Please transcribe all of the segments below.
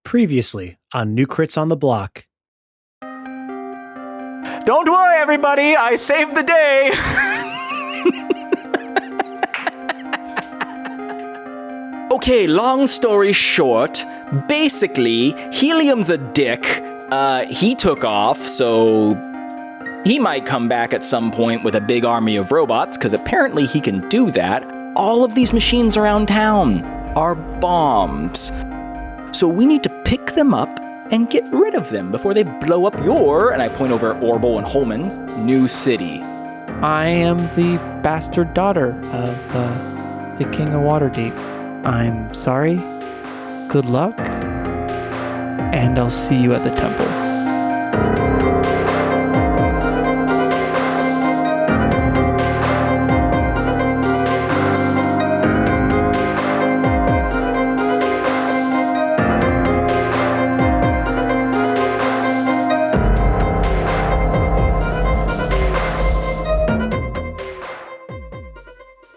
Previously on New Crits on the Block. Don't worry, everybody. I saved the day. Okay, long story short, basically, Helium's a dick. He took off, so he might come back at some point with a big army of robots, because apparently he can do that. All of these machines around town are bombs. So we need to pick them up and get rid of them before they blow up your, and I point over at Orble and Holman's, new city. I am the bastard daughter of the King of Waterdeep. I'm sorry. Good luck. And I'll see you at the temple.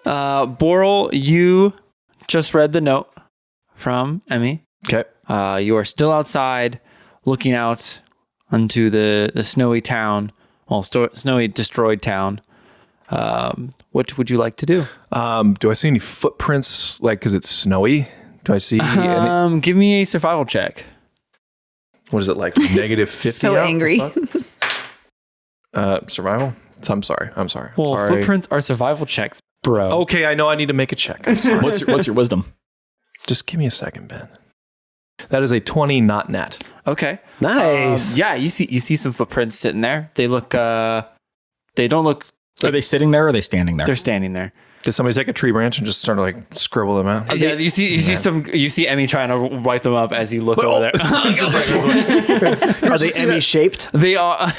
Boral, you just read the note from Emmy. Okay. You are still outside looking out onto the snowy town, snowy destroyed town. What would you like to do? Do I see any footprints, like, because it's snowy? Do I see any? Give me a survival check. What is it, like negative 50? So out? angry. Survival? I'm sorry. Well, sorry. footprints are survival checks, bro. Okay, I know I need to make a check. I'm sorry. What's your wisdom? Just give me a second, Ben. That is a 20, not nat. Okay. Nice. Yeah, you see some footprints sitting there. They look. They don't look. Are they sitting there or are they standing there? They're standing there. Did somebody take a tree branch and just start to like scribble them out? Yeah, you see Emmy trying to wipe them up as you look over there. Are they Emmy shaped? They are.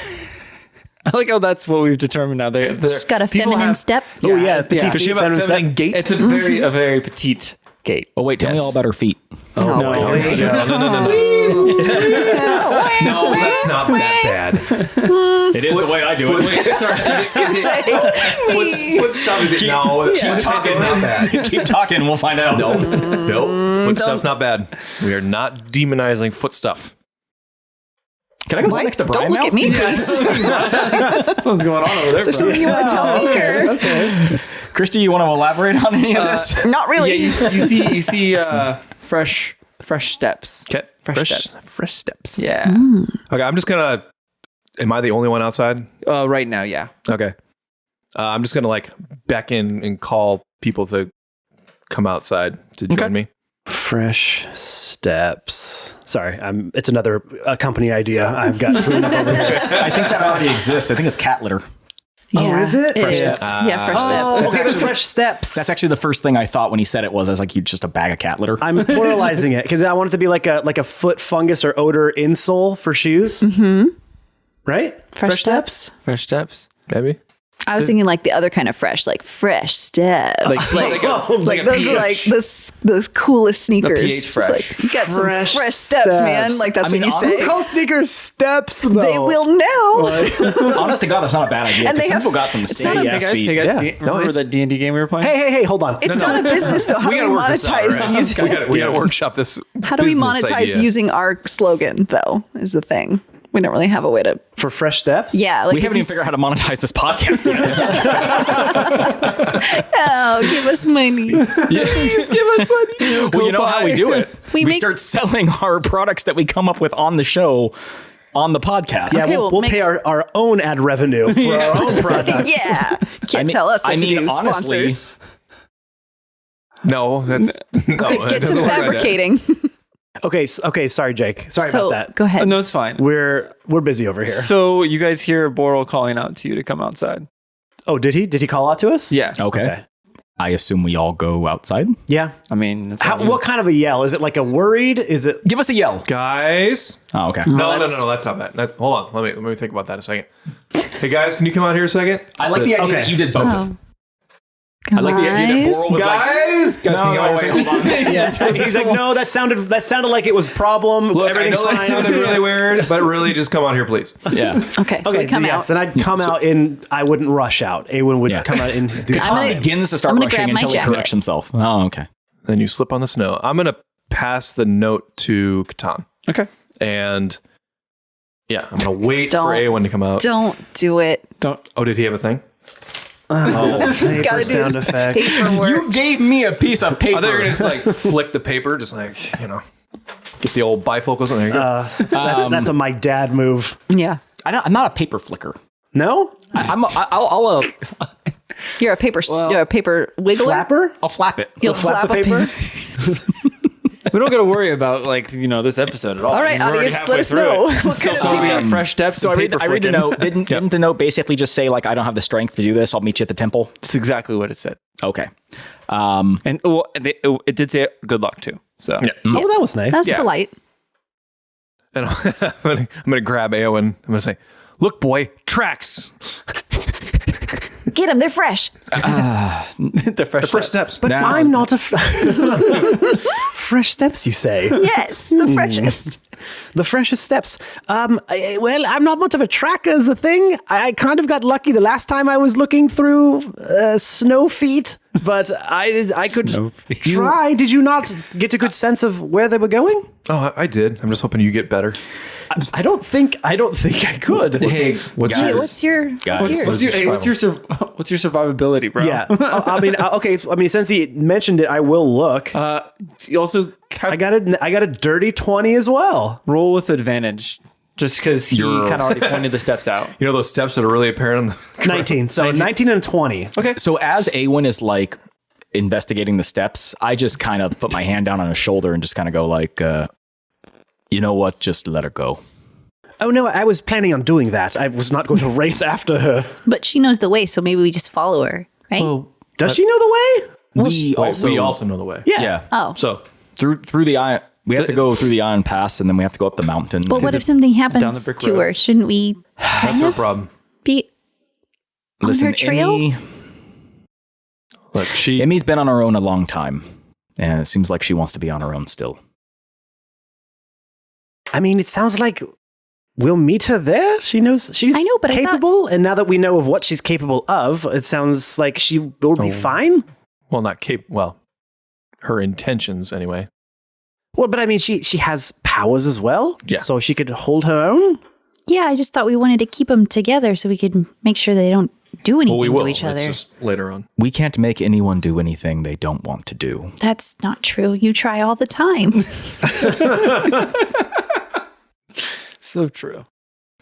I like how that's what we've determined now. They're Just got a feminine step. Oh yeah, petite yeah. feet, She have a feminine gait. It's a very petite gait. Oh wait, tell me all about her feet. Oh, No, no. No, that's not that bad. It is the way I do it. Foot stuff is it? No, foot stuff is not bad. Keep talking, we'll find out. Nope. Foot stuff's not bad. We are not demonizing foot stuff. Can I go sit next to Brian Don't look now? at me, please. Something's going on over there. Is there something you want to tell me? Or? Okay. Christy, you want to elaborate on any of this? Not really. Yeah, you see fresh steps. Okay. Fresh steps. Yeah. Okay, I'm just gonna. Am I the only one outside? Right now, yeah. Okay. I'm just gonna like beckon and call people to come outside to join me. Fresh steps. Sorry, it's another company idea. I've got cleaned up over here. I think that already exists. I think it's cat litter. Yeah, is it? Fresh Fresh steps. Yeah, fresh steps. Oh, okay, fresh steps. That's actually the first thing I thought when he said it was. I was like, you just a bag of cat litter. I'm pluralizing it because I want it to be like a foot fungus or odor insole for shoes. Mm-hmm. Right? Fresh steps. Fresh steps. Maybe. I was thinking like the other kind of fresh, like fresh steps. Like those are like those coolest sneakers. The PH Fresh. Like, you got Fresh some fresh steps, man. steps. Like that's I mean, what you honestly, say. Call sneakers steps though. They will now. Honest to God, that's not a bad idea. And they Because some have- people got some not steady a- ass Hey feet. guys, Yeah. remember the D&D game we were playing? Hey, hold on. It's not a business though. How do we monetize using? We got to workshop this. How do we business monetize idea. using our slogan though? Is the thing. We don't really have a way to. For fresh steps? Yeah, like We haven't even figured out how to monetize this podcast yet. Oh, give us money. Please give us money. Well, you know how we do it. We make- start selling our products that we come up with on the show on the podcast. Yeah, Okay, we'll we'll pay our own ad revenue for our own products. Yeah, can't tell us what to do. honestly, Sponsors. No, that's no. Get to fabricating. Okay, sorry, Jake. Sorry So, about that. Go ahead. No, it's fine. We're busy over here. So you guys hear Boral calling out to you to come outside. Oh, did he? Did he call out to us? Yeah. okay. I assume we all go outside. Yeah. I mean, it's all What kind of a yell? Is it like a worried? Is it? Give us a yell. Guys. Oh, okay. No, that's not bad. Hold on. Let me think about that a second. Hey guys, can you come out here a second? I like the idea that you did both. Oh. I like the idea that Boral was Guys, can you come out here a second? hold on. Yeah. He's like, no, that sounded like it was problem. Look, I Everything's know that fine. sounded really weird, but really, just come out here, please. Yeah. Okay, so we come yes, out. then I'd come out and I wouldn't rush out. Awen would Yeah. come out and do Tom begins to start I'm gonna rushing grab my until he jacket. corrects himself. Oh, okay. Then you slip on the snow. I'm gonna pass the note to Catan. Okay. And yeah, I'm going to wait for A1 to come out. Don't do it. Oh, did he have a thing? Paper gotta do sound his effect. paperwork. You gave me a piece of paper. Oh, they're going to just like flick the paper, just like, get the old bifocals and there you go. That's a my dad move. Yeah. I'm not a paper flicker. No? I'll You're a paper wiggler. Flapper? I'll flap it. You'll Flap flap the a paper? paper. We don't got to worry about this episode at all. All right, We're already audience, halfway let us through know. it. What kind of So we got fresh steps. So I read the flicking. note. Didn't the note basically just say like I don't have the strength to do this? I'll meet you at the temple. That's exactly what it said. Okay. And it did say good luck too. So Yeah. Oh, that was nice. That's polite. And I'm going to grab Aowen. I'm going to say, look, boy, tracks. Get them. They're fresh. the fresh First steps. But I'm not a... Fresh steps, you say? Yes, the freshest. The freshest steps. I'm not much of a tracker is the thing. I kind of got lucky the last time I was looking through snow feet, but I could try. Did you not get a good sense of where they were going? Oh, I did. I'm just hoping you get better. I don't think I could. Hey, What's Hey, yours? what's your survivability, bro? Yeah. Okay. I mean, since he mentioned it, I will look. You also I got a dirty 20 as well. roll with advantage, just because he kind of already pointed the steps out. You know those steps that are really apparent on the 19. So 19 and 20. Okay. So as Awen is like investigating the steps, I just kind of put my hand down on his shoulder and just kind of go like, you know what? Just let her go. Oh no, I was planning on doing that. I was not going to race after her. But she knows the way, so maybe we just follow her, right? Does she know the way? We also know the way. yeah. Oh. So through the iron, we have to go through the iron pass, and then we have to go up the mountain. But what if something down the happens brick to road. her? Shouldn't we That's kind her of problem. be on her trail? Look, Emmy's been on her own a long time, and it seems like she wants to be on her own still. I mean, it sounds like we'll meet her there. She knows she's I know, but capable, and now that we know of what she's capable of, it sounds like she will be fine. well, not her intentions anyway. Well, but I mean, she has powers as well, Yeah. so she could hold her own. Yeah, I just thought we wanted to keep them together so we could make sure they don't do anything Well, we will. to each other. It's just later on. We can't make anyone do anything they don't want to do. That's not true. You try all the time. So true.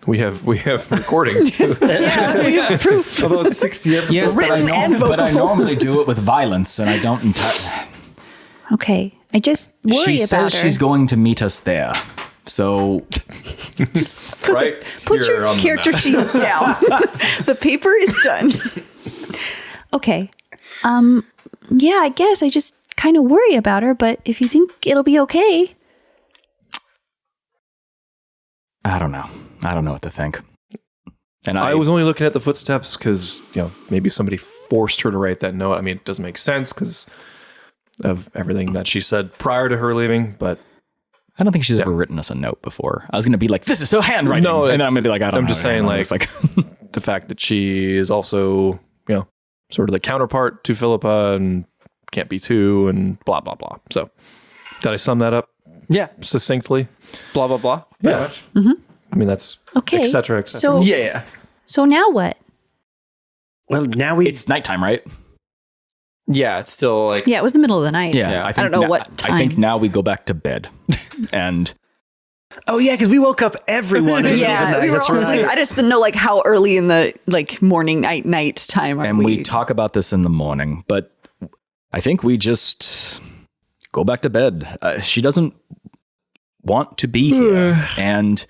We have recordings too. Although it's 60 episodes. Yes, Written and but I vocal. normally do it with violence, and I don't entirely. Okay, I just worry She about says her. she's going to meet us there. So Right Put here your on the character map. sheet down. The paper is done. Okay. Yeah, I guess I just kind of worry about her, but if you think it'll be okay. I don't know. I don't know what to think. And I was only looking at the footsteps because maybe somebody forced her to write that note. I mean, it doesn't make sense because of everything that she said prior to her leaving, but I don't think she's ever written us a note before. I was going to be like, "This is her handwriting," No, and then I'm going to be like, "I don't know." I'm just saying, It's like the fact that she is also, sort of the counterpart to Philippa and can't be two and blah, blah, blah. So did I sum that up Yeah. succinctly? Blah, blah, blah. Pretty Yeah. much. I mean, that's Okay. et cetera, et cetera. So Yeah. so now what? Well, now we. it's nighttime, right? Yeah, it's still like Yeah, it was the middle of the night. Yeah, I I don't know what time. I think now we go back to bed, and Oh yeah, because we woke up everyone. In Yeah, the we were That's all right. asleep. I just didn't know how early in the morning, night time are and we talk about this in the morning. But I think we just go back to bed. She doesn't want to be here, and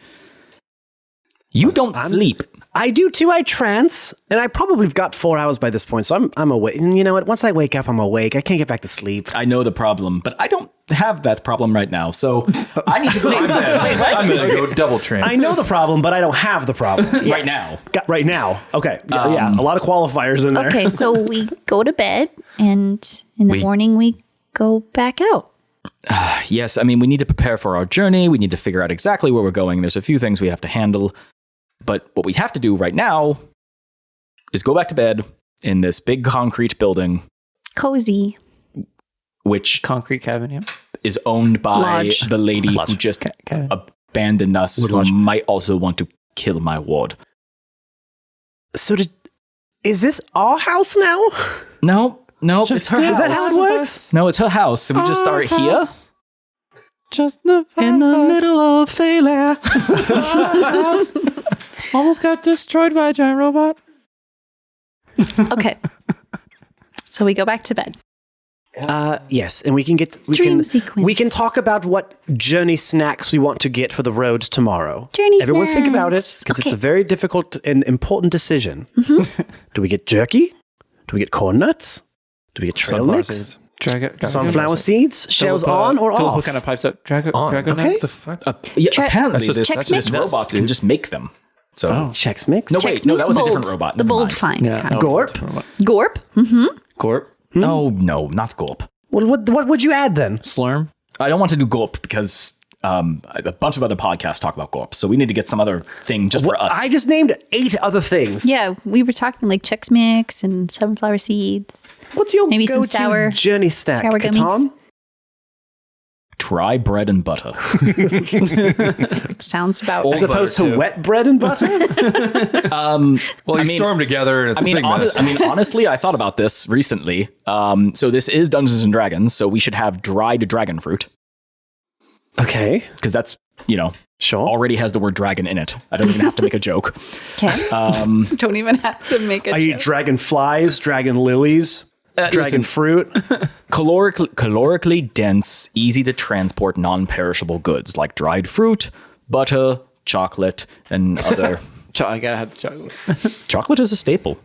you don't sleep. I do too. I trance, and I probably have got 4 hours by this point, so I'm awake. And you know what? Once I wake up, I'm awake. I can't get back to sleep. I know the problem, but I don't have that problem right now. So I need to go to bed I'm going to go double trans. I know the problem, but I don't have the problem right now. Right now. Okay. Yeah, a lot of qualifiers in there. Okay, so we go to bed, and in the morning we go back out. Yes, I mean, we need to prepare for our journey. We need to figure out exactly where we're going. There's a few things we have to handle. But what we have to do right now is go back to bed in this big concrete building, Cozy. which concrete cabin, yeah. is owned by Lodge. the lady who just abandoned us, who might also want to kill my ward. So is this our house now? No, it's her house. Is that how it works? No, it's her house. So we just start here. Just in the middle of Failure. Almost got destroyed by a giant robot. Okay. So we go back to bed. Yes, and we can talk about what journey snacks we want to get for the road tomorrow. Everyone think about it, because it's a very difficult and important decision. Do we get jerky? Do we get corn nuts? Do we get trail mix? Sunflower seeds? Shells on or Philippa off? kind of pipes up. Dragon Okay. nuts? The fuck? Apparently this Chex Mix? robot can just make them. So Chex Mix? No, wait, no, that was a different robot. The Never bold mind. find. Yeah. kind of. Gorp? Gorp? Mm-hmm. Gorp? No, not Gulp. What would you add then? Slurm? I don't want to do Gulp because a bunch of other podcasts talk about Gulp. So we need to get some other thing just for us. I just named 8 other things. Yeah, we were talking like Chex Mix and sunflower seeds. What's your Maybe some go-to sour- journey snack, sour gummies? Catan? Dry bread and butter. Sounds about As right. opposed to wet bread and butter? Well, you storm together and it's a big mess. Honestly, I thought about this recently. So this is Dungeons and Dragons, so we should have dried dragon fruit Okay. because that's, Sure. already has the word dragon in it. I don't even have to make a joke. Okay. Don't even have to make a Are you joke. dragonflies, dragon lilies, dragon listen. fruit? Calorically dense, easy to transport non-perishable goods like dried fruit, butter, chocolate, and other... I gotta have the chocolate. Chocolate is a staple.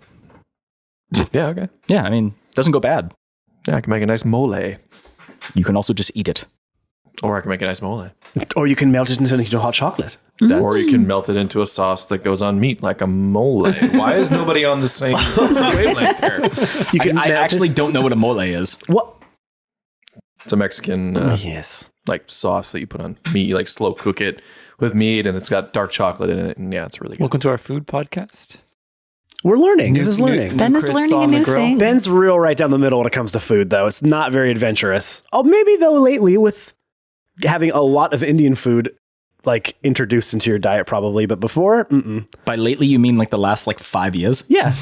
Yeah, okay. Yeah, doesn't go bad. Yeah, I can make a nice mole. You can also just eat it. Or I can make a nice mole. Or you can melt it into hot chocolate. Or you can melt it into a sauce that goes on meat like a mole. Why is nobody on the same wavelength there? You can I actually don't know what a mole is. What? It's a Mexican Yes. like sauce that you put on meat. You like slow cook it with meat and it's got dark chocolate in it. And yeah, it's really good. Welcome to our food podcast. We're learning. This is learning. Ben is Chris learning on a the new grill. thing. Ben's real right down the middle when it comes to food, though. It's not very adventurous. Oh, maybe, though, lately with having a lot of Indian food like introduced into your diet, probably. But before, By lately, you mean like the last 5 years? Yeah.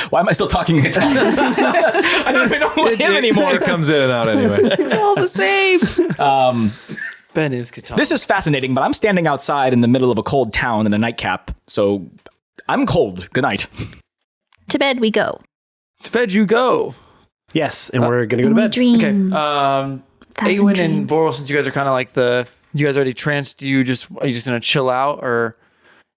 Why am I still talking Italian? I don't even know him anymore. It comes in and out anyway. It's all the same. Ben is Catan. This is fascinating, but I'm standing outside in the middle of a cold town in a nightcap, so I'm cold. Good night. To bed we go. To bed you go. Yes, and we're going to go to We bed. dream. Okay. Thousand Awen dreams. and Boral, since you guys are kind of like you guys already tranced, are you just gonna chill out, or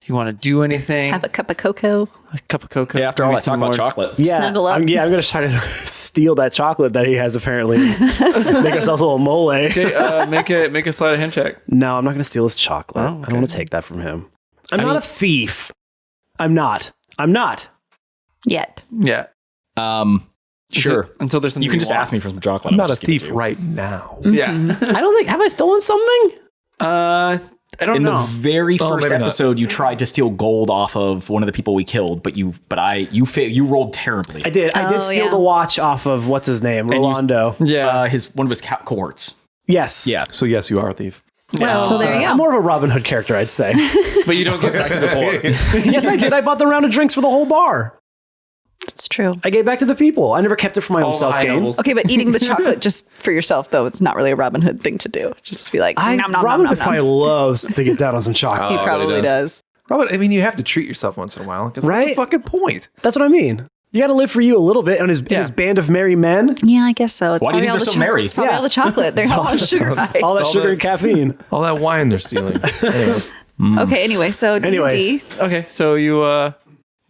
do you want to do anything? Have a cup of cocoa. A cup of cocoa. Yeah, after all, maybe I talk some about more- chocolate. Yeah, Snuggle up. I'm going to try to steal that chocolate that he has, apparently. Make ourselves a little mole. Okay, make a sleight of hand check. No, I'm not going to steal his chocolate. Oh, I don't okay. want to take that from him. I'm not a thief. I'm not. Yet. Yeah. Sure. Until there's something You can just want. ask me for some chocolate. I'm I'll not a just give it to thief you. right now. Yeah. I don't think. Have I stolen something? I don't In know. the very first maybe not. episode, you tried to steal gold off of one of the people we killed, but you rolled terribly. I did. I did Oh, steal yeah. the watch off of what's his name, you- Rolando. Yeah. One of his cohorts. Yes. Yeah. So yes, you are a thief. Well, So there you go. I'm more of a Robin Hood character, I'd say. But you don't get back to the point. Yes, I did. I bought the round of drinks for the whole bar. It's true. I gave back to the people. I never kept it for my own All the high self-gain. nobles. Okay, but eating the chocolate just for yourself, though, it's not really a Robin Hood thing to do. Just be like, nom, nom, Robin nom, Hood nom, probably nom. loves to get down on some chocolate. He probably does. Robert, I mean, you have to treat yourself once in a while. 'Cause Right? What's the fucking point? That's what I mean. You got to live for you a little bit in his band of merry men. Yeah, I guess so. It's Why do you think probably all they're the so merry? It's probably Yeah. all the chocolate. There's a lot of sugar. All that all sugar that- and caffeine. All that wine they're stealing. Anyway. Okay, anyway, so Anyways. D&D. Okay, so you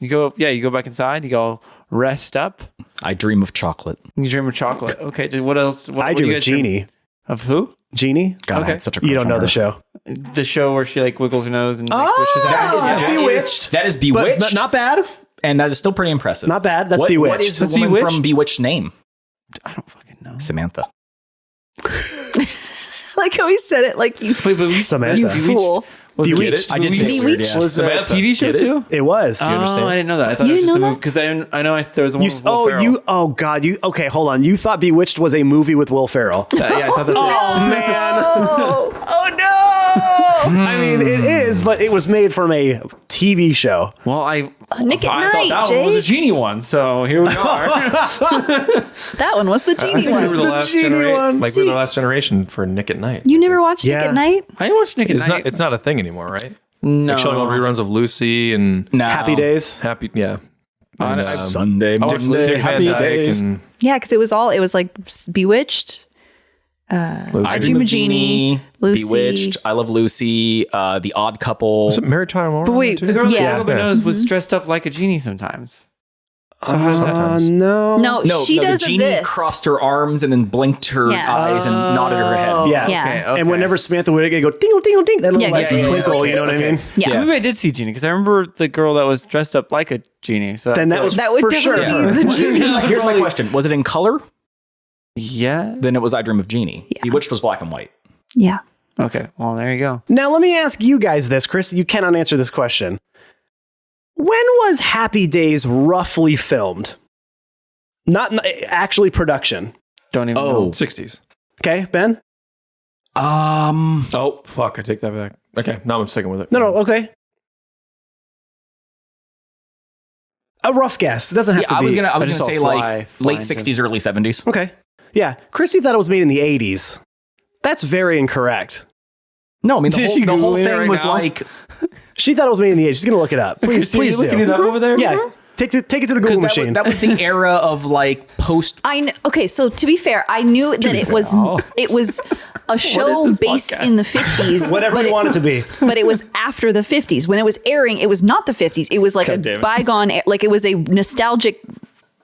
go back inside. You go rest up. I dream of chocolate. You dream of chocolate. Okay, what else? What I do dream you of guys dream Genie. of? Who? Genie? God, I Okay. had such a You crush don't on know her. the show. The show where she like wiggles her nose and makes wishes happen. That's Bewitched. That is But Bewitched. not bad. And that is still pretty impressive. Not bad. That's What Bewitched. is the That's woman Bewitched? from Bewitched name? I don't fucking know. Samantha. like how he said it like you, Wait, but Samantha. you fool. Was Bewitched. it? I did say it weird, yeah. Was it a Samantha. TV show Get it? too? It was. Oh, I didn't know that. I thought You it was didn't just a know movie because I know there was one with Will Ferrell. Oh God, okay, hold on. You thought Bewitched was a movie with Will Ferrell? Yeah, I thought that's it. Oh man. Oh no! I mean, it is, but it was made from a TV show. Well, Nick at I Night, thought that one was a Jake. genie one, so here we are. That one was the genie We were one. the last genie generation. one. Like we were the last generation for Nick at Night. You never watched Yeah. Nick at Night? I watched Nick at It's Night. not. It's not a thing anymore, right? no. Like showing all reruns of Lucy and No. Happy Days. Happy. Yeah. On Sunday, I watched Lucy, Monday, Happy happy days. and Yeah, because it was like Bewitched, I Dream of Jeannie, Lucy. Bewitched, I Love Lucy, The Odd Couple. was it Mary Tyler Moore? But wait, the girl Yeah. that nobody knows was dressed up like a genie sometimes. So how's that times? No. No, she does the genie this. crossed her arms and then blinked her Yeah. eyes and nodded her head. Yeah. Yeah. Okay. And whenever Samantha would go dingle dingle ding, that little Yeah, lights yeah, would yeah, twinkle. okay, You know what I okay. mean? Yeah. So maybe I did see Genie because I remember the girl that was dressed up like a genie. So Then that was That would for definitely sure. be the genie. Here's my question. Was it in color? yeah. Then it was I Dream of Jeannie. Bewitched was black and white. Yeah. Okay. Well, there you go. Now let me ask you guys this, Chris. You cannot answer this question. When was Happy Days roughly filmed? Not actually production. Don't even know. 60s. Okay, Ben? Oh fuck! I take that back. Okay, now I'm sticking with it. No, okay. A rough guess. It doesn't have to I be. was gonna just say saw like fly late into- 60s, early 70s. Okay. Yeah. Chrissy thought it was made in the 80s. That's very incorrect. No, I mean Did she the whole Googling it thing right was now? like She thought it was made in the 80s. She's going to look it up. Please do. looking it up over there? Yeah. Take it to the Google because machine. that was the era of like post. I know. Okay, so to be fair, I knew that it was a show this based podcast? in the 50s. Whatever you want it to be. But it was after the 50s. When it was airing, it was not the 50s. It was like God damn a it. bygone, like it was a nostalgic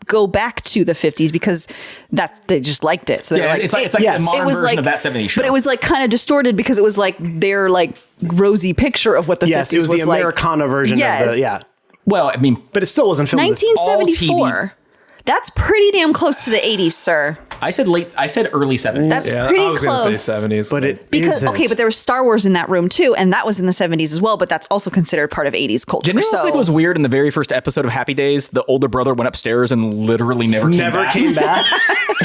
go back to the 50s because they just liked it. So they're Yeah, like, it's like yes. the modern it was version like of that 70s show. But it was like kind of distorted because it was like their like rosy picture of what the Yes, 50s it was the like. Americana version of Yes. the, yeah. well, I mean, But it still wasn't filmed. 1974. That's pretty damn close to the 80s, sir. I said early 70s. That's Yeah, pretty I was close. gonna say 70s. But it Because isn't. okay, but there was Star Wars in that room too, and that was in the 70s as well. But that's also considered part of 80s culture. Didn't anyone else think it was weird in the very first episode of Happy Days? The older brother went upstairs and literally never came Never back. came back.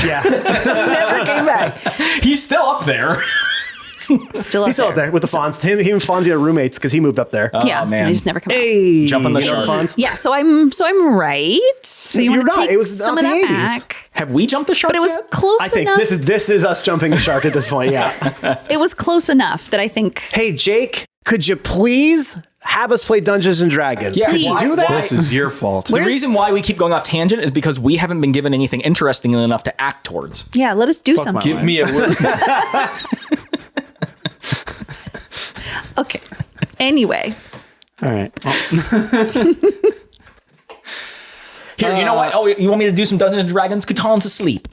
Yeah. never came back? He's still up there. Still up He's still up there with the Fonz. Him and Fonzie are roommates because he moved up there. Yeah, man. they just never come back. Hey. Jump on the you know shark. Fonz? Yeah, so I'm right. So you You're want to not. take It was some not of the that 80s. back? Have we jumped the shark But it was yet? close I think enough. this is us jumping the shark at this point. Yeah. It was close enough that I think. Hey, Jake, could you please have us play Dungeons and Dragons? Yeah, Could you please. do that? This is your fault. The Where's- reason why we keep going off tangent is because we haven't been given anything interesting enough to act towards. Yeah, let us do something. Give me a word. Okay. Anyway, All right. Here, you know what? Oh, you want me to do some Dungeons and Dragons? Catan to sleep.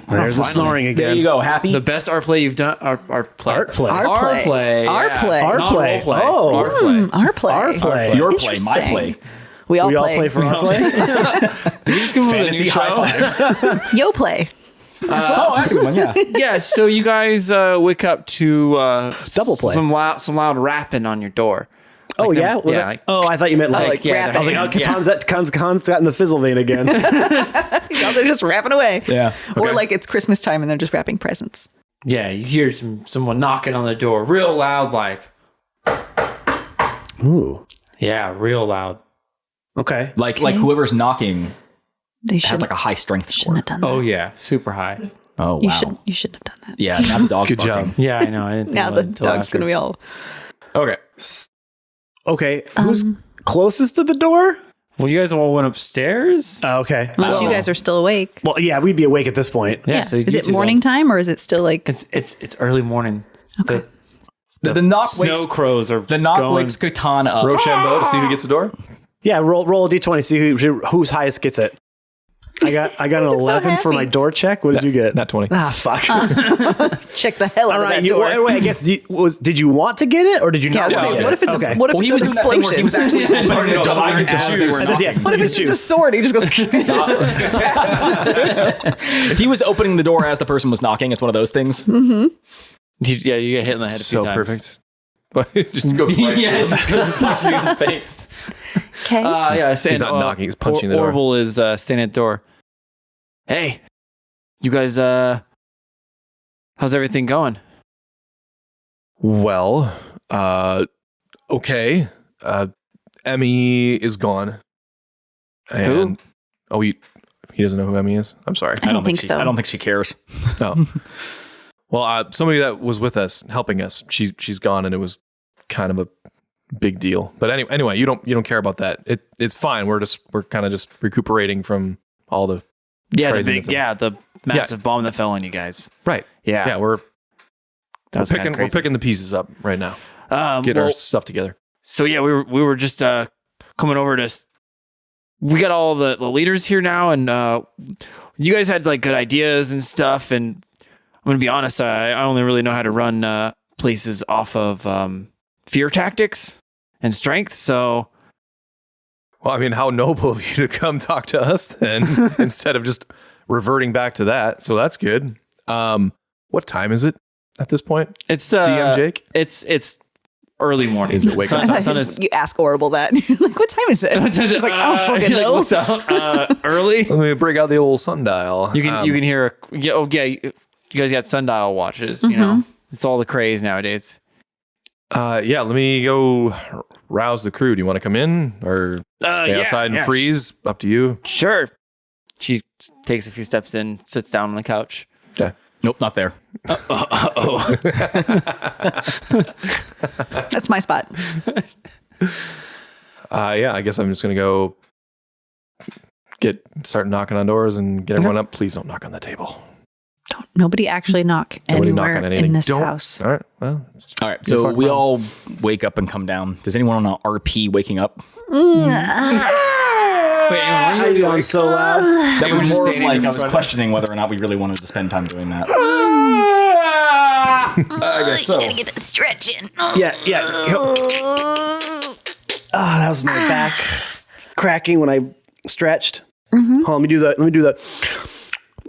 There's the snoring again. There you go. Happy? The best art play you've done. Our play. Art play. Art Our play. play. Our yeah. play. Our Not play. role play. Oh. Our play. our play. Our play. Your play, my Interesting. play. We all We all play. play for our play. Did we just come up with a new Fantasy show? high five. Yo play. Oh, that's a good one, yeah. Yeah. So you guys wake up to Double play. some loud rapping on your door. Oh, them- yeah? Was yeah, that- like- oh, I thought you meant like yeah, rap. I was like, oh, yeah. Katan's got in the fizzle vein again. No, they're just rapping away. Yeah. Or Okay. like it's Christmas time and they're just wrapping presents. Yeah, you hear someone knocking on the door real loud, like, Ooh. yeah, real loud. Okay. Like whoever's knocking They has shouldn't, like a high strength shouldn't have score. done that. Oh yeah, super high. Oh, wow. You shouldn't have done that. Yeah, now the dog's Good barking. job. Yeah, I know. I didn't think Now about the it until dog's after. gonna be all. Okay. Okay. Who's closest to the door? Well, you guys all went upstairs. Okay. Unless you guys are still awake. Well, yeah, we'd be awake at this point. Yeah. So is you it two morning time or is it still like? It's early morning. Okay. The knock Snow wakes crows are the knock going. wakes Catan up. Rochambeau to see who gets the door. Yeah, roll a d20, see who's highest gets it. I got an 11 for my happy. door check. What did you get? Not 20. Ah, fuck. Check the hell out All of right. that door. Wait, I guess did you want to get it or did you Yeah, I not was want saying, to get what it? if it's Okay. what if Well, he it's was an doing that thing where he was explosion? actually opening the door I get to as they choose. were And knocking. yes, What if you it's can just a choose. sword? He just goes. He was opening the door as the person was knocking. It's one of those things. You get hit in the head a few times. Perfect. But it just goes right Yeah, it just goes and punches you in the face. Okay. He's not knocking, he's punching the door. Orville is standing at the door. Hey, you guys, how's everything going? Well, okay. Emmy is gone. And, Who? Oh, he doesn't know who Emmy is? I'm sorry. I don't think so. I don't think she cares. Oh. Well, somebody that was with us, helping us, she's gone, and it was kind of a big deal. But anyway, you don't care about that. It's fine. We're kind of just recuperating from all the craziness. the massive bomb that fell on you guys. Right. Yeah. We're We're picking the pieces up right now. Get our stuff together. So yeah, we were just coming over to. We got all the leaders here now, and you guys had like good ideas and stuff. And I'm gonna be honest, I only really know how to run places off of fear tactics and strength. So, Well, I mean, how noble of you to come talk to us then instead of just reverting back to that. So that's good. What time is it at this point? it's DM Jake? It's early morning. Is it wake up time? Sun is. You ask Orville that. You're like, what time is it? She's like, I don't fucking He, like, know. looks out, early. Let me break out the old sundial. You can hear you guys got sundial watches. You know, it's all the craze nowadays. Yeah, let me go rouse the crew. Do you want to come in or stay outside and freeze? Up to you. Sure. She takes a few steps in, sits down on the couch. Okay. Nope, not there. Oh. That's my spot. Yeah, I guess I'm just gonna go start knocking on doors and get everyone up. Please don't knock on the table. Nobody actually knock Nobody knock anywhere on anything. in this Don't. house. All right. Well, All right, so we all wake up and come down. Does anyone on an RP waking up? Wait, How you doing so loud? That was just more standing like in I was front. questioning whether or not we really wanted to spend time doing that. I guess so. Gotta get the stretch in. Yeah. That was my back cracking when I stretched. Hold on, let me do that.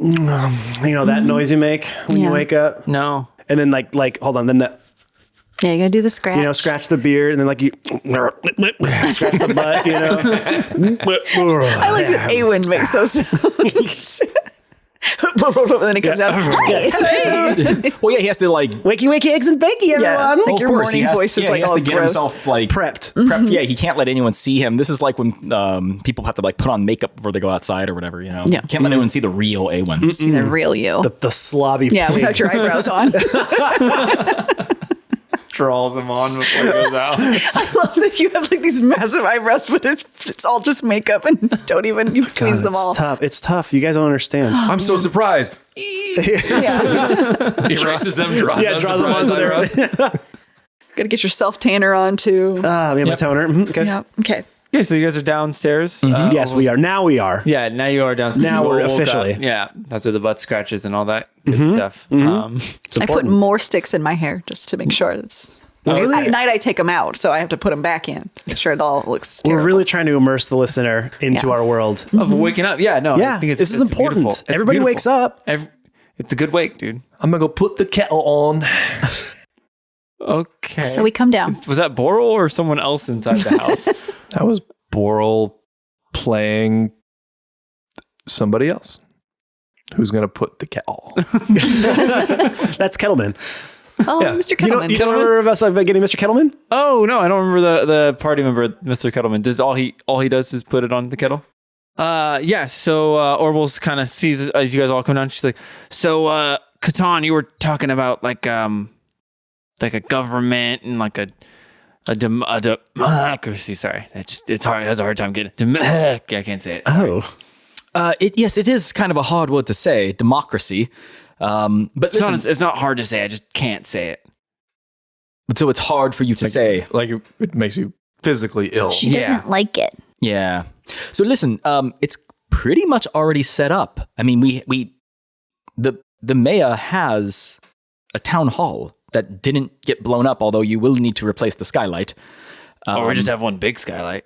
You know that noise you make when you wake up? No. And then like hold on, then that, Yeah, you gotta do the scratch. you know, scratch the beard and then like you scratch the butt, you know. I like that Awen makes those sounds. And then it comes out. Well, yeah, he has to like. Wakey, eggs and bakey, Yeah. everyone. Like your morning voice is he like has all to get gross. himself like Prepped. Yeah, he can't let anyone see him. This is like when people have to like put on makeup before they go outside or whatever. You know, Yeah. You can't let anyone see the real A1. See the real you. The slobby Yeah, pig. without your eyebrows on. Draws him on before he goes out. I love that you have like these massive eyebrows, but it's all just makeup and don't even you tweeze them all. It's tough. You guys don't understand. I'm so surprised. Yeah. He erases them, draws Yeah, on draws them on surprise so they're- eyebrows. Gotta get your self tanner on too. We have a toner. Okay. Yeah. Okay. Okay, so you guys are downstairs. Yes, we are. Now we are. Yeah, now you are downstairs. Now we're You woke officially. up. Yeah, that's where the butt scratches and all that good stuff. I put more sticks in my hair just to make sure it's. At night I take them out, so I have to put them back in. Make sure it all looks. We're terrible. really trying to immerse the listener into Yeah. our world. Of waking up. Yeah, no, Yeah, I think it's this is important. beautiful. It's Everybody beautiful. wakes up. It's a good wake, dude. I'm gonna go put the kettle on. Okay. So we come down. Was that Boral or someone else inside the house? That was Boral playing somebody else. Who's gonna put the kettle? That's Kettleman. Oh, Yeah. Mr. You Kettleman. don't remember us getting Mr. Kettleman? Oh no, I don't remember the party member, Mr. Kettleman. Does all he does is put it on the kettle? Yeah. So Orville's kind of sees as you guys all come down. She's like, "So, Catan, you were talking about like a government and like a democracy. Sorry, it's hard. It has a hard time getting I can't say it. Oh. Yes, it is kind of a hard word to say, democracy. But listen, It's not hard to say. I just can't say it. so it's hard for you to say. Like it makes you physically ill. She Yeah. doesn't like it. Yeah. So listen, it's pretty much already set up. I mean, the mayor has a town hall that didn't get blown up, although you will need to replace the skylight. Or we just have one big skylight.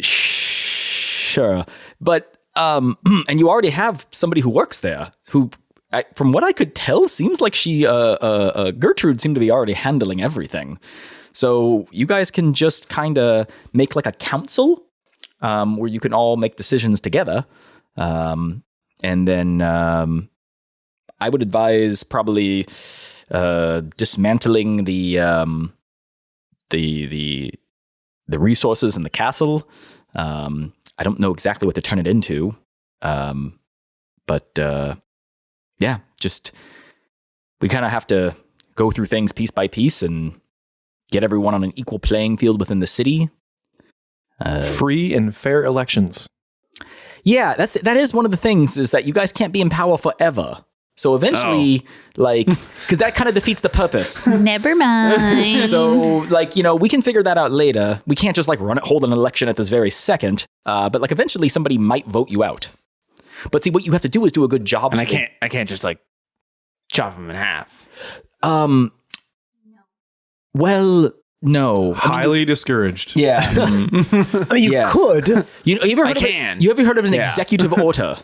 Sure. But, and you already have somebody who works there who from what I could tell, seems like Gertrude seemed to be already handling everything. So you guys can just kind of make like a council where you can all make decisions together. And then I would advise probably dismantling the resources in the castle. I don't know exactly what to turn it into. But yeah, just we kind of have to go through things piece by piece and get everyone on an equal playing field within the city. Free and fair elections. Yeah, that is one of the things, is that you guys can't be in power forever. So eventually, because that kind of defeats the purpose. Never mind. So, we can figure that out later. We can't just hold an election at this very second. But eventually somebody might vote you out. But see, what you have to do is do a good job. And I can't just chop them in half. Well, no. Highly discouraged. Yeah. I mean, you could. You ever heard of an executive order?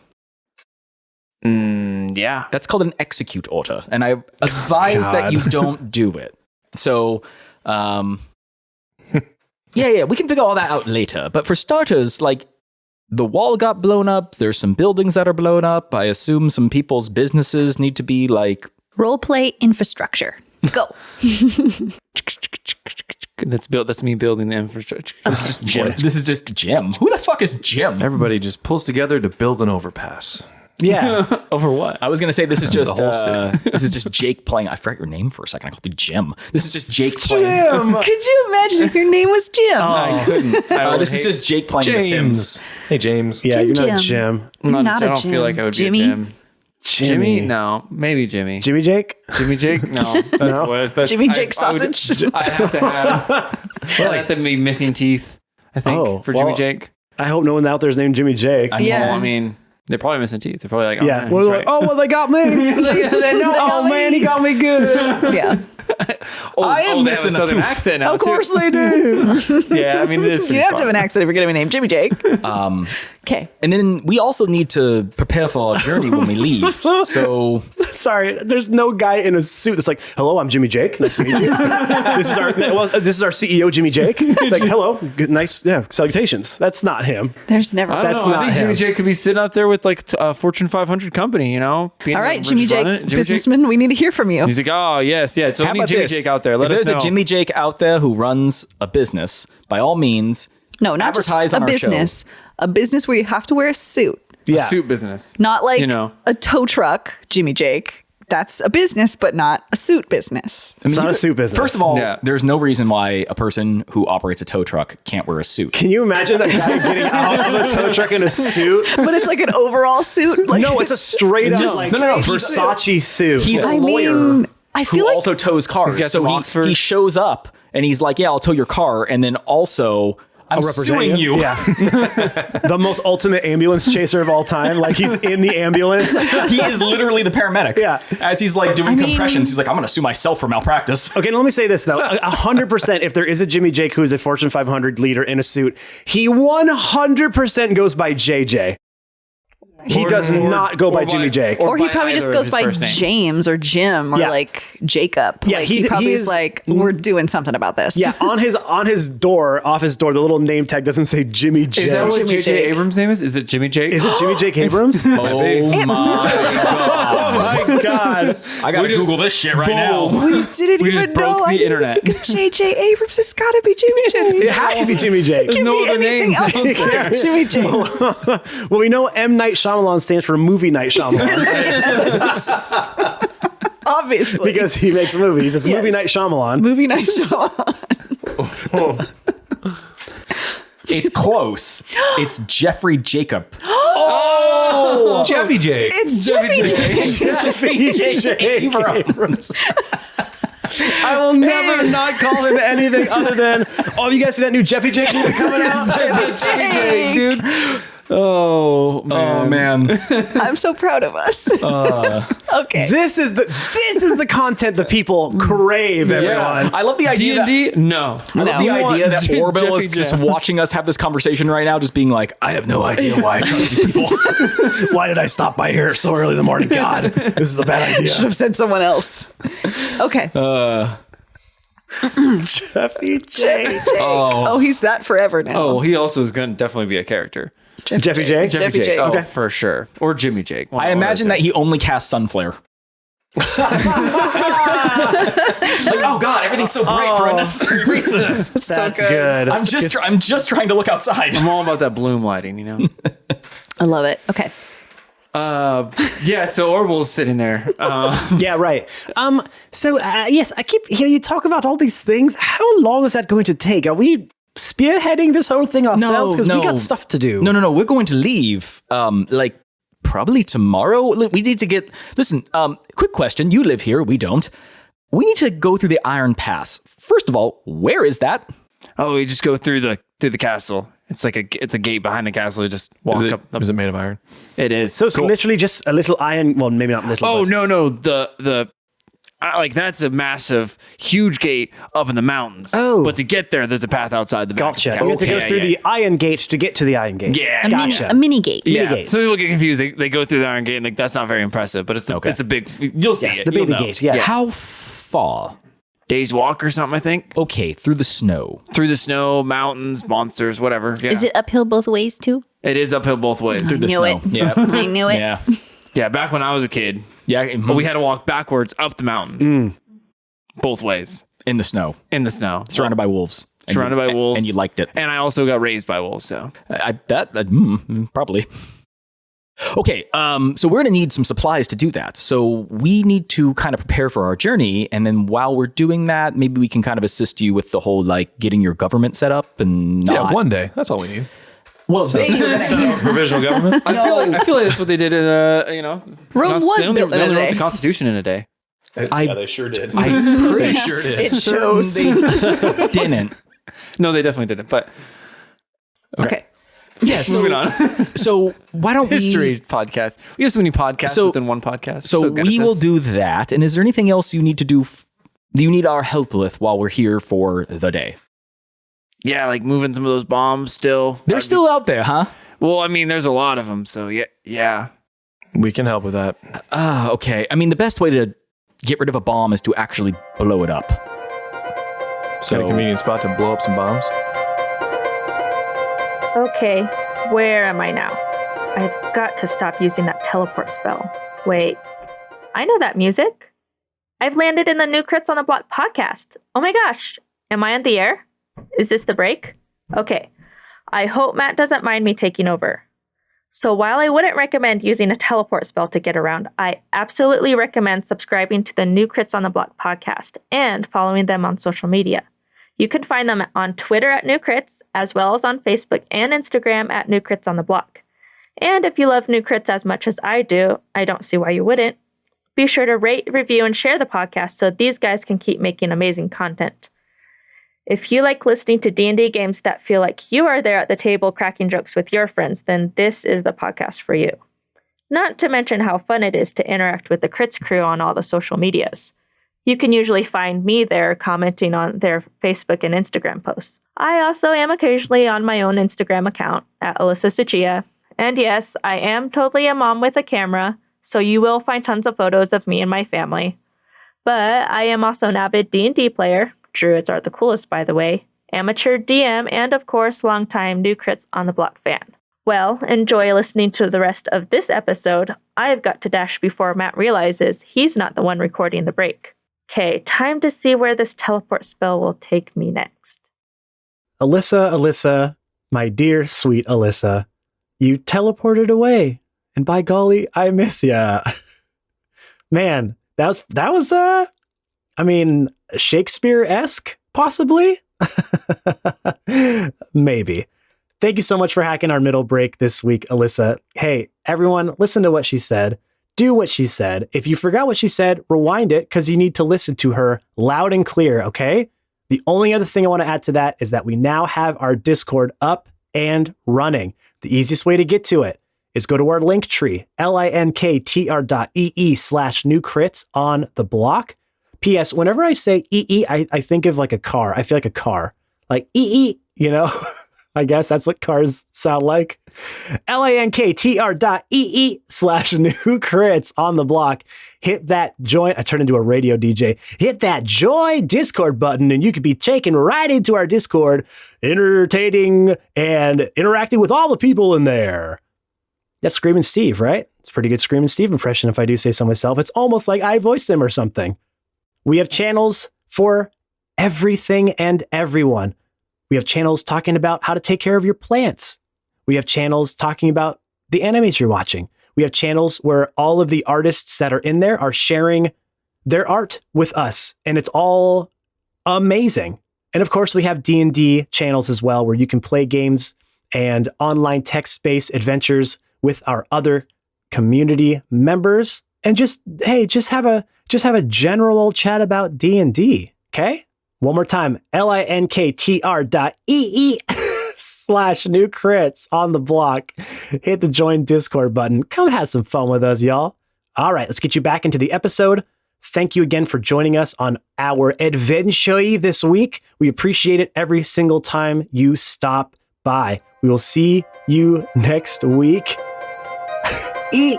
Yeah. That's called an execute order. And I advise that you don't do it. So, yeah, we can figure all that out later. But for starters, the wall got blown up. There's some buildings that are blown up. I assume some people's businesses need to be roleplay infrastructure. Go. That's me building the infrastructure. This is just Jim. Who the fuck is Jim? Everybody just pulls together to build an overpass. Yeah. Over what? I was going to say this is just Jake playing. I forgot your name for a second. I called you Jim. This is just Jake playing. Jim. Could you imagine if your name was Jim? I couldn't. This is just Jake playing The Sims. Hey, James. Yeah, Jim, you're not Jim. I don't feel like I would Jimmy? be a Jim. Jimmy? No. Maybe Jimmy. Jimmy Jake? Jimmy Jake? No. That's worse. Jimmy Jake sausage? I'd have to have be missing teeth, I think, for Jimmy Jake. I hope no one out there is named Jimmy Jake. I mean, they're probably missing teeth. They're probably like, yeah. Man, he's right. They got me. Oh, man, he got me good. Yeah. I am they have a southern accent now, Of course they do. Yeah, I mean, it is pretty You have to have fun. an accent if you're going to be named Jimmy Jake. Okay. And then we also need to prepare for our journey when we leave. So Sorry, there's no guy in a suit that's like, "Hello, I'm Jimmy Jake. Nice to meet you. This is our CEO, Jimmy Jake." It's like, "Hello, good, nice, salutations." That's not him. There's never. I don't That's know. not I think him. Jimmy Jake could be sitting out there with a Fortune 500 company, All right, Jimmy Jake, businessman, we need to hear from you. He's like, oh, yes, yeah. So how we need about Jimmy this? Jake out there. Let if us there's know. a Jimmy Jake out there who runs a business, by all means, No, not just advertise a on our business. show. A business where you have to wear a suit. Yeah. Suit business. Not like You know. a tow truck, Jimmy Jake. That's a business, but not a suit business. It's not a suit business. First of all, Yeah. there's no reason why a person who operates a tow truck can't wear a suit. can you imagine a guy getting out of a tow truck in a suit? But it's like an overall suit. Like, No, it's a straight up No. Versace suit. He's a I lawyer mean, I who feel like also tows cars. He's got So some he Oxfords. shows up and he's like, "Yeah, I'll tow your car," and then also I'm suing you. Yeah. The most ultimate ambulance chaser of all time. Like he's in the ambulance. He is literally the paramedic. Yeah. As he's doing I mean- compressions, he's like, "I'm going to sue myself for malpractice." Okay, now let me say this though. 100%, if there is a Jimmy Jake who is a Fortune 500 leader in a suit, he 100% goes by JJ. He does not go by Jimmy Jake. or he by probably just either of goes his by first names. James or Jim or Yeah. like Jacob. Yeah, like, he probably is- is like, we're doing something about this. Yeah, on his door, off his door, the little name tag doesn't say Jimmy Jake. Is that what Jimmy J.J. Jake. Abrams' name is? Is it Jimmy Jake? Is it Jimmy Jake Abrams? Oh my god! Oh my god. I gotta Google this shit right now. We didn't We just even broke know. the I didn't internet. think of J.J. Abrams. It's got to be Jimmy It Jake. has to be Jimmy Jake. Could no be other anything name. else but Jimmy Jake. Well, we know M. Night Shyamalan stands for Movie Night Shyamalan Obviously. because he makes movies. It's Movie Yes. Night Shyamalan. Movie night show. It's close. It's Jeffrey Jacob. Jeffy Jake. It's Jeffy Jake. Abrams. I will never not call him anything other than, oh, you guys see that new Jeffy Jake movie coming out? Jeffy Jake. dude. Oh man. I'm so proud of us. Okay. This is the content the people crave, everyone. I love the idea. D&D? No. I love the idea that Orbill is Jeffy just Jam. watching us have this conversation right now, just being like, I have no idea why I trust these people. Why did I stop by here so early in the morning? God, this is a bad idea. Should have said someone else. Okay. Jeffy J. Oh, he's that forever now. Oh, he also is going to definitely be a character. Jeffy J. Jeffy J. Oh, Okay. for sure. Or Jimmy Jake. I imagine that he only casts Sunflare. Like, oh God, everything's so bright for unnecessary reasons. That's good. I'm just trying to look outside. I'm all about that bloom lighting, you know? I love it. Okay. Yeah, so Orbill's sitting there. Yeah, right. So yes, I keep hearing you talk about all these things. How long is that going to take? Are we spearheading this whole thing ourselves? Because we got stuff to do. No. We're going to leave. Like probably tomorrow. We need to get. Listen. Quick question. You live here. We don't. We need to go through the Iron Pass. First of all, where is that? Oh, we just go through the castle. It's like it's a gate behind the castle. You just walk up. Is it made of iron? It is. So it's literally just a little iron. Well, maybe not little. Oh but- no! Like that's a massive, huge gate up in the mountains. Oh. But to get there, there's a path outside the back. Gotcha. Of the We have to go castle. through the iron gate to get to the iron gate. Yeah. Gotcha. A mini gate. Yeah. gate. Some people get confused. They go through the iron gate and like that's not very impressive. But it's a big. You'll see Yes, it. the You'll baby know. gate. Yeah. How far? Day's walk or something. I think Okay, through the snow. through the snow, mountains, monsters, whatever. Yeah. Is it uphill both ways too? It is uphill both ways. Through the Knew snow. it. Yeah. I knew it. Yeah. Yeah. Back when I was a kid, Yeah. but we had to walk backwards up the mountain, both ways in the snow, in the snow, surrounded by wolves. And surrounded by wolves, and you liked it. And I also got raised by wolves. So Probably. Okay, so we're going to need some supplies to do that. So we need to kind of prepare for our journey. And then while we're doing that, maybe we can kind of assist you with the whole, like, getting your government set up and not. Yeah, one day. That's all we need. Well, Provisional government. I feel like that's what they did in Rome was they only built in a wrote day. the Constitution in a day. They sure did. I'm pretty sure did. It shows. they didn't. No, they definitely didn't. But Okay. Yeah, so, moving on. So why don't we... History podcast. We have so many podcasts So- within one podcast. So good at we will this. do that. And is there anything else you need to do? Do you need our help with while we're here for the day? Yeah, like moving some of those bombs. Still, They're still out there, huh? Well, I mean, there's a lot of them. So yeah. We can help with that. Okay. I mean, the best way to get rid of a bomb is to actually blow it up. Got a convenient spot to blow up some bombs. Okay, where am I now? I've got to stop using that teleport spell. Wait, I know that music. I've landed in the New Crits on the Block podcast. Oh my gosh, am I on the air? Is this the break? Okay, I hope Matt doesn't mind me taking over. So while I wouldn't recommend using a teleport spell to get around, I absolutely recommend subscribing to the New Crits on the Block podcast and following them on social media. You can find them on Twitter at New Crits, as well as on Facebook and Instagram at New Crits on the Block. And if you love New Crits as much as I do, I don't see why you wouldn't. Be sure to rate, review, and share the podcast so these guys can keep making amazing content. If you like listening to D&D games that feel like you are there at the table cracking jokes with your friends, then this is the podcast for you. Not to mention how fun it is to interact with the Crits crew on all the social medias. You can usually find me there commenting on their Facebook and Instagram posts. I also am occasionally on my own Instagram account at Alyssa Suchia. And yes, I am totally a mom with a camera, so you will find tons of photos of me and my family. But I am also an avid D&D player. Druids are the coolest, by the way. Amateur DM, and of course, longtime New Crits on the Block fan. Well, enjoy listening to the rest of this episode. I've got to dash before Matt realizes he's not the one recording the break. Okay, time to see where this teleport spell will take me next. Alyssa, my dear, sweet Alyssa, you teleported away, and by golly, I miss ya. Man, that was I mean, Shakespeare-esque, possibly? Maybe. Thank you so much for hacking our middle break this week, Alyssa. Hey, everyone, listen to what she said. Do what she said. If you forgot what she said, rewind it, because you need to listen to her loud and clear, okay? The only other thing I want to add to that is that we now have our Discord up and running. The easiest way to get to it is go to our link tree, linktr.ee/new crits on the block. P.S. Whenever I say EE, I think of like a car. I feel like a car. Like EE, you know? I guess that's what cars sound like. linktr.ee/new crits on the block. Hit that join. I turned into a radio DJ. Hit that join Discord button and you could be taken right into our Discord, entertaining and interacting with all the people in there. That's Screamin' Steve, right? It's a pretty good Screamin' Steve impression if I do say so myself. It's almost like I voiced him or something. We have channels for everything and everyone. We have channels talking about how to take care of your plants. We have channels talking about the animes you're watching. We have channels where all of the artists that are in there are sharing their art with us, and it's all amazing. And of course, we have D&D channels as well, where you can play games and online text-based adventures with our other community members, and just have a general old chat about D&D. Okay? One more time, linktr.ee/new crits on the block. Hit the join Discord button. Come have some fun with us, y'all. All right, let's get you back into the episode. Thank you again for joining us on our adventure this week. We appreciate it every single time you stop by. We will see you next week.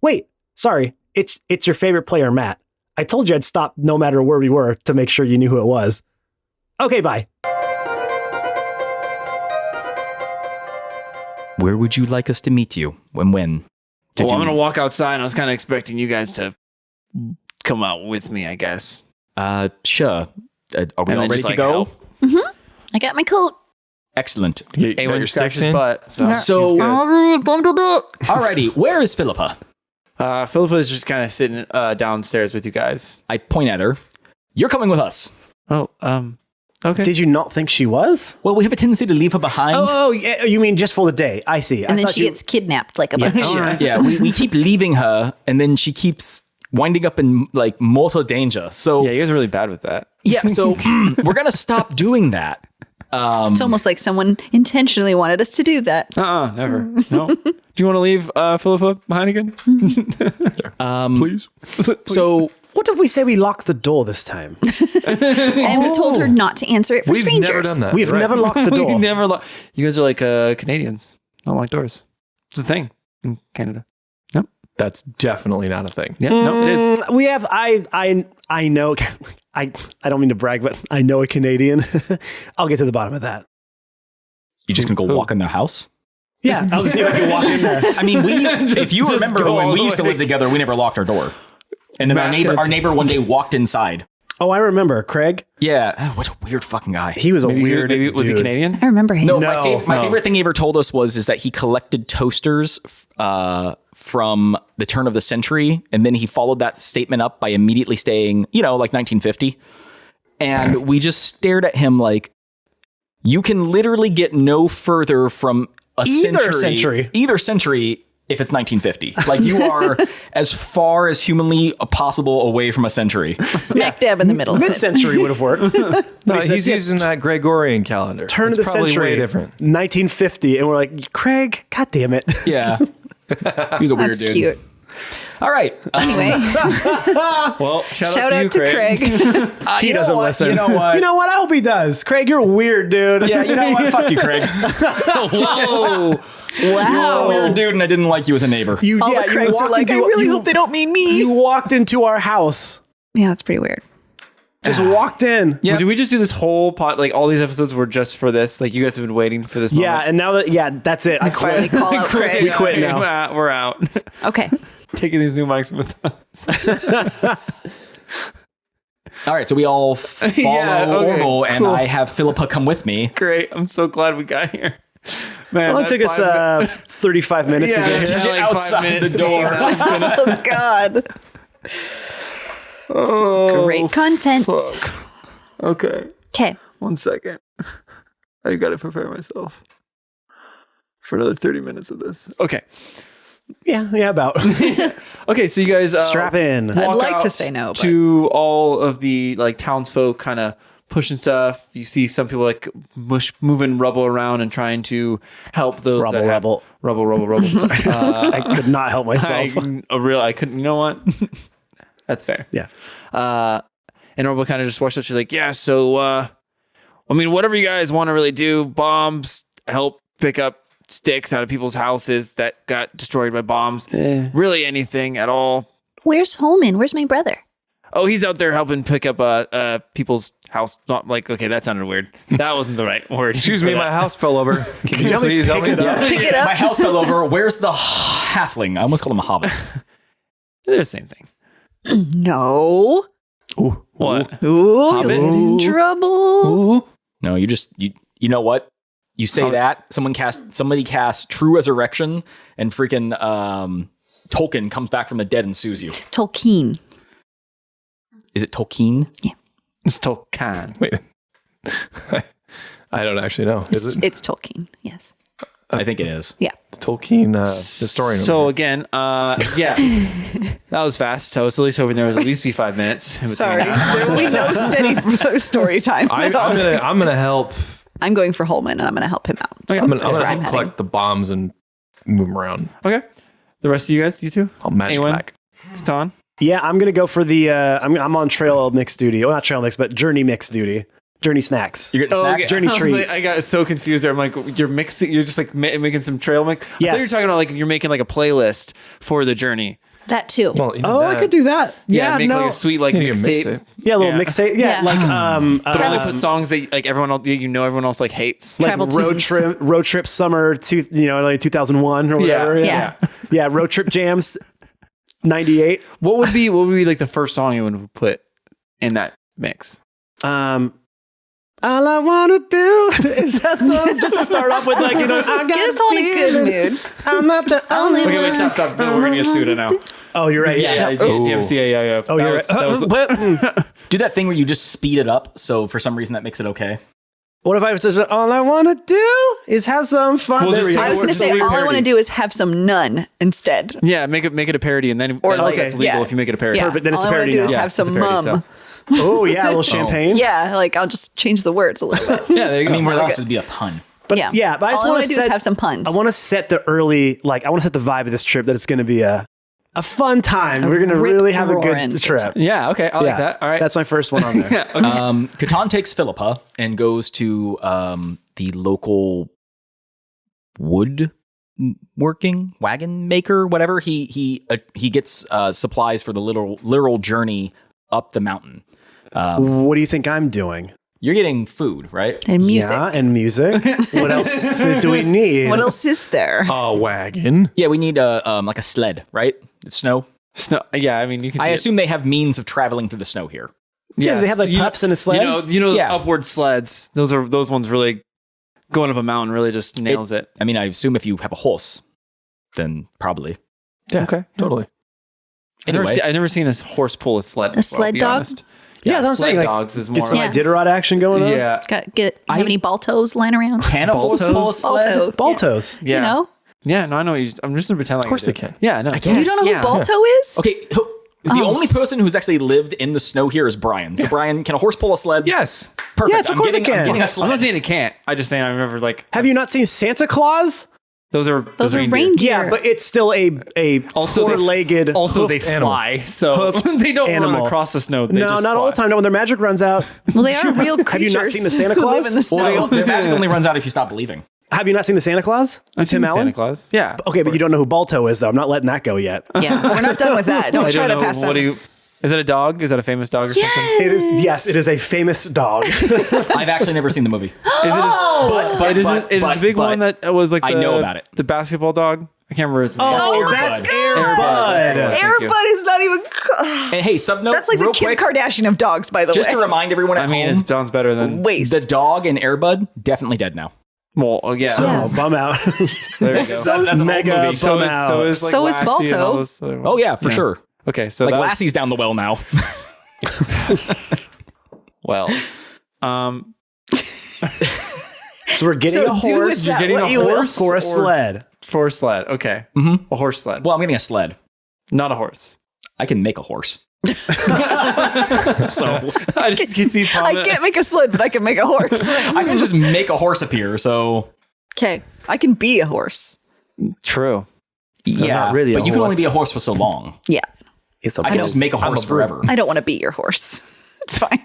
Wait. Sorry. It's your favorite player, Matt. I told you I'd stop no matter where we were to make sure you knew who it was. Okay, bye. Where would you like us to meet you? When? I'm going to walk outside. I was kind of expecting you guys to come out with me, I guess. Sure. Are we all ready to go? Mm-hmm. I got my coat. Excellent. Awen scratched his butt. So alrighty, where is Philippa? Philippa is just kind of sitting downstairs with you guys. I point at her. You're coming with us. Oh, okay. Did you not think she was? Well, we have a tendency to leave her behind. Oh, yeah, you mean just for the day? I see. And then she gets kidnapped like a bunch. Yeah, we keep leaving her, and then she keeps winding up in like mortal danger. So yeah, you guys are really bad with that. Yeah, so we're gonna stop doing that. It's almost like someone intentionally wanted us to do that. Never. No. Do you want to leave Philippa behind again? Please. So what if we say we lock the door this time? And we told her not to answer it for strangers. Never done that. We've never locked the door. We've never You guys are like Canadians. Don't lock doors. It's a thing in Canada. Nope. That's definitely not a thing. Yeah, no, it is. We have. I know. I don't mean to brag, but I know a Canadian. I'll get to the bottom of that. You just gonna go walk in their house? Yeah, I'll see if I can walk in there. I mean, if you remember when we used to live together, we never locked our door. And then our neighbor one day walked inside. Oh, I remember. Craig? Yeah. What a weird fucking guy. He was weird Maybe was he dude. Canadian? I remember him. No, my favorite thing he ever told us was that he collected toasters from the turn of the century, and then he followed that statement up by immediately saying, like 1950. And we just stared at him like, you can literally get no further from either century if it's 1950. Like, you are as far as humanly possible away from a century. Smack dab in the middle. Mid-century would have worked. No, he's using that Gregorian calendar. Turn of the probably century. Way different. 1950. And we're like, Craig, God damn it. Yeah. He's a weird That's dude. cute. All right. Anyway, Well, shout out to Craig. He doesn't listen. You know what? You know what? I hope he does. Craig, you're weird, dude. Yeah, you know what? Fuck you, Craig. Whoa. You're a weird dude, and I didn't like you as a neighbor. All the Craigs are like, I really hope they don't mean me. You walked into our house. Yeah, that's pretty weird. Just walked in. Yeah. Did we just do this whole like all these episodes were just for this? Like, you guys have been waiting for this moment? Yeah, and now that's it. I Finally quit. call out Craig. We quit now. We're out. Okay. Taking these new mics with us. All right, so we all follow Orville, and I have Philippa come with me. Great. I'm so glad we got here. Man, It only took us 35 minutes to get here. like outside the door. Oh, God. This is great content. Okay. Okay. 1 second. I got to prepare myself for another 30 minutes of this. Okay. Yeah, about. Okay, so you guys Strap in. I'd walk like to out say no, but to all of the like townsfolk kind of pushing stuff. You see some people like moving rubble around and trying to help those Rubble. Sorry. I could not help myself. I couldn't. You know what? That's fair. Yeah. And Orville kind of just walks up. She's like, "Yeah, so I mean, whatever you guys want to really do, bombs, help pick up sticks out of people's houses that got destroyed by bombs. Really anything at all." Where's Holman? Where's my brother? Oh, he's out there helping pick up people's house. Not like, okay, that sounded weird. That wasn't the right word. Excuse me, my house fell over. Can you please help me? pick it up. My house fell over. Where's the halfling? I almost called him a hobbit. They're the same thing. No. What? Ooh, Hobbit? you'll get in trouble. No, you know what? You say that, somebody casts True Resurrection, and freaking Tolkien comes back from the dead and sues you. Tolkien. Is it Tolkien? Yeah. It's Tolkien. Wait. I don't actually know. Is it It's Tolkien. Yes. I think it is. Yeah. Tolkien historian? So again, yeah, that was fast. I was at least hoping there was at least be 5 minutes. in between Sorry. that. There will be no steady story time. I'm gonna help. I'm going for Holman, and I'm going to help him out. So I'm gonna that's where I'm help heading. collect the bombs and move them around. Okay. The rest of you guys, you two? I'll magic Anyone? back. Stan? Yeah, I'm gonna go for the. I'm on trail mix duty. Well, not trail mix, but journey mix duty. Journey snacks. You're getting snacks? okay. Journey I was treats. I got so confused there. I'm like, you're mixing. You're just like making some trail mix. I thought you were Yes. talking about like you're making like a playlist for the journey. That too. Well, even Oh, I that- could do that. Yeah, make no. like a sweet like You need a mixtape. mixtape. Yeah, a little Yeah. mixtape. Yeah, Yeah. like But only put songs that like everyone else, everyone else like hates. like Travel tunes. road trip summer like 2001 or whatever. Yeah. Yeah, road trip jams 98. What would be like the first song you would put in that mix? All I wanna do is have some, just to start off with, like, I got Get us all in a good mood. I'm not the only Okay, wait, stop. No, we're gonna get sued now. Oh, you're right. Yeah. DMCA, yeah. Oh, you're right. That was What? Do that thing where you just speed it up, so for some reason that makes it okay. What if I was just, all I wanna do is have some fun? We'll There just we go. take I was going to say, We're all I want to parody. do is have some none instead. yeah, make it a parody, and then Or like- that's legal yeah. if you make it a parody. Yeah. Perfect, then it's all a I wanna parody do now. is Yeah, have it's a some parody, mum. Oh, yeah, a little champagne. Yeah, like I'll just change the words a little bit. Yeah, there you I go. mean, where else would be a pun? But Yeah. but I just All I want wanna to do is have some puns. I want to set the early, I want to set the vibe of this trip that it's going to be a fun time. We're going to really have a rip-roaring good trip. Yeah, okay, I like that. All right. That's my first one on there. Catan takes Philippa and goes to the local wood working wagon maker, whatever. He gets supplies for the literal journey up the mountain. What do you think I'm doing? You're getting food, right? And music. Yeah, and music. What else do we need? What else is there? A wagon. Yeah, we need like a sled, right? It's snow. Snow, yeah, I mean, you can. I assume they have means of traveling through the snow here. Yeah, they have like pups and a sled. You know those Yeah. upward sleds. Those ones really going up a mountain really just nails it. I mean, I assume if you have a horse, then probably. Yeah, Okay. totally. Anyway, I've never seen a horse pull a sled. A sled I'll be dog? honest. Yeah, that's what I'm sled saying, like, dogs is more. Get some Yeah. Iditarod action going on. Yeah, Have any Baltos lying around? can a horse pull a sled? Balto. Baltos. yeah. You know? Yeah, no, I know. I'm just gonna pretend like. Of course they can. Yeah, no. You don't know who Balto is? Okay, the only person who's actually lived in the snow here is Brian. So Brian, can a horse pull a sled? Yes. Perfect. Yes, of course it can. I'm getting a I'm sled. not saying it can't. I just saying I remember like Have you not seen Santa Claus? those are reindeer. Yeah, but it's still a Also, four-legged. Also, they hoofed animal. fly, so Hoofed they don't animal. run across the snow. They No, just not all the fly. time. No, when their magic runs out. Well, they are real creatures. Have you not seen the Santa who live Claus? in the snow. Well, their magic only runs out if you stop believing. Have you not seen the Santa Claus? I've seen Tim the Allen? Santa Claus. Yeah. Okay, but you don't know who Balto is, though. I'm not letting that go yet. Yeah, we're not done with that. Don't I try don't to know. pass What that. do you? Is that a dog? Is that a famous dog or something? It is. Yes, it is a famous dog. I've actually never seen the movie. Is it? Is it the big one that was like? I know about it. The basketball dog. I can't remember its name. Oh, that's Air Bud. Bud. Thank you. Airbud is not even. And hey, sub note. That's like the real Kim quick, Kardashian of dogs, by the just way. to remind everyone at I mean, home, it sounds better than. Waste. the dog in Airbud definitely dead now. Well, yeah. Oh, bum out. There you go. That's an old Mega movie. bum So is out. so is like So is Lassie and all Balto. those other Oh ones. yeah, for sure. Okay, so Like that was, Lassie's down the well now. well, So we're getting a do with horse that getting what a you will. horse for a or sled. For a sled. Okay. A horse sled. Well, I'm getting a sled. Not a horse. I can make a horse. So I just can see Tom. I can't make a sled, but I can make a horse. I can just make a horse appear. So Okay, I can be a horse. True. yeah, not really a but you can only horse. be a horse for so long. Yeah, I can just make a horse forever. I don't want to be your horse. It's fine.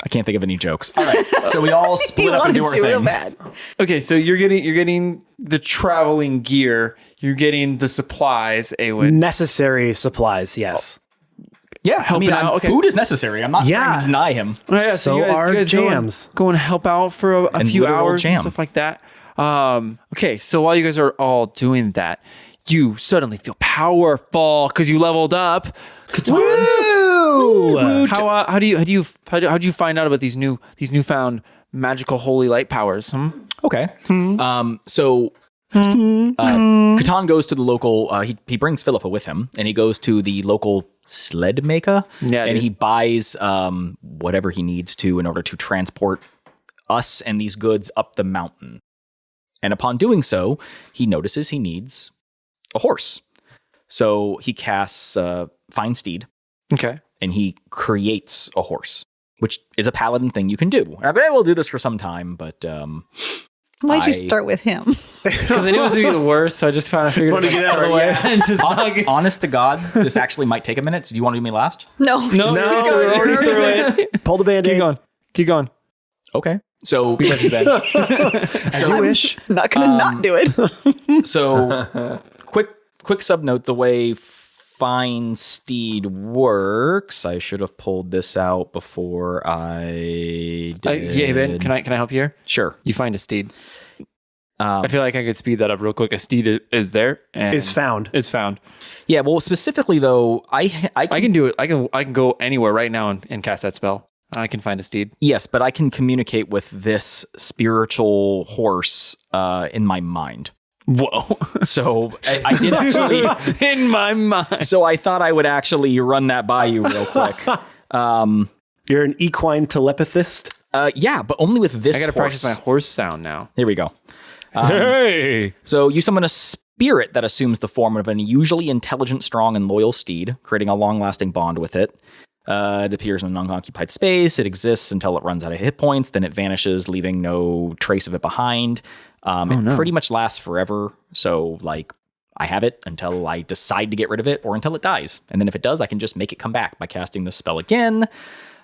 I can't think of any jokes. All right, so we all split up and do our to real thing. bad. Okay, so you're getting the traveling gear. You're getting the supplies, Awen. Necessary supplies, yes. Yeah, I mean, out, okay. food is necessary. I'm not Yeah. trying to deny him. Oh, yeah, So you are guys jams. Go and help out for a And few literal hours and jam. stuff like that. Okay, so while you guys are all doing that, you suddenly feel powerful because you leveled up. Catan, Woo! how do you find out about these newfound magical holy light powers? Okay. So Catan goes to the local. He brings Philippa with him, and he goes to the local sled maker. Yeah, and dude. he buys whatever he needs to in order to transport us and these goods up the mountain. And upon doing so, he notices he needs a horse. So he casts Find Steed, Okay. and he creates a horse, which is a paladin thing you can do. And I've been able to do this for some time, but Why'd you I- start with him? Because I knew it was going to be the worst, so I just kind of figured Wanted to get out of the way. And just honest to God, this actually might take a minute. So do you want to do me last? No, No, just no, keep we're going. already through it. Pull the band-aid. Keep going. Okay. So As you wish. I'm not gonna not do it. So quick sub note, the way Find Steed works, I should have pulled this out before I did. Yeah, Ben, can I help you here? Sure. You find a steed. I feel like I could speed that up real quick. A steed is there. And Is found. It's found. Yeah, well, specifically though, I can do it. I can go anywhere right now and cast that spell. I can find a steed. yes, but I can communicate with this spiritual horse in my mind. Whoa. So I did actually. In my mind. So I thought I would actually run that by you real quick. You're an equine telepathist. Yeah, but only with this I got to horse. practice my horse sound now. Here we go. Hey. So you summon a spirit that assumes the form of an unusually intelligent, strong, and loyal steed, creating a long-lasting bond with it. It appears in an unoccupied space. It exists until it runs out of hit points. Then it vanishes, leaving no trace of it behind. It pretty much lasts forever. So, like, I have it until I decide to get rid of it or until it dies. And then if it does, I can just make it come back by casting the spell again.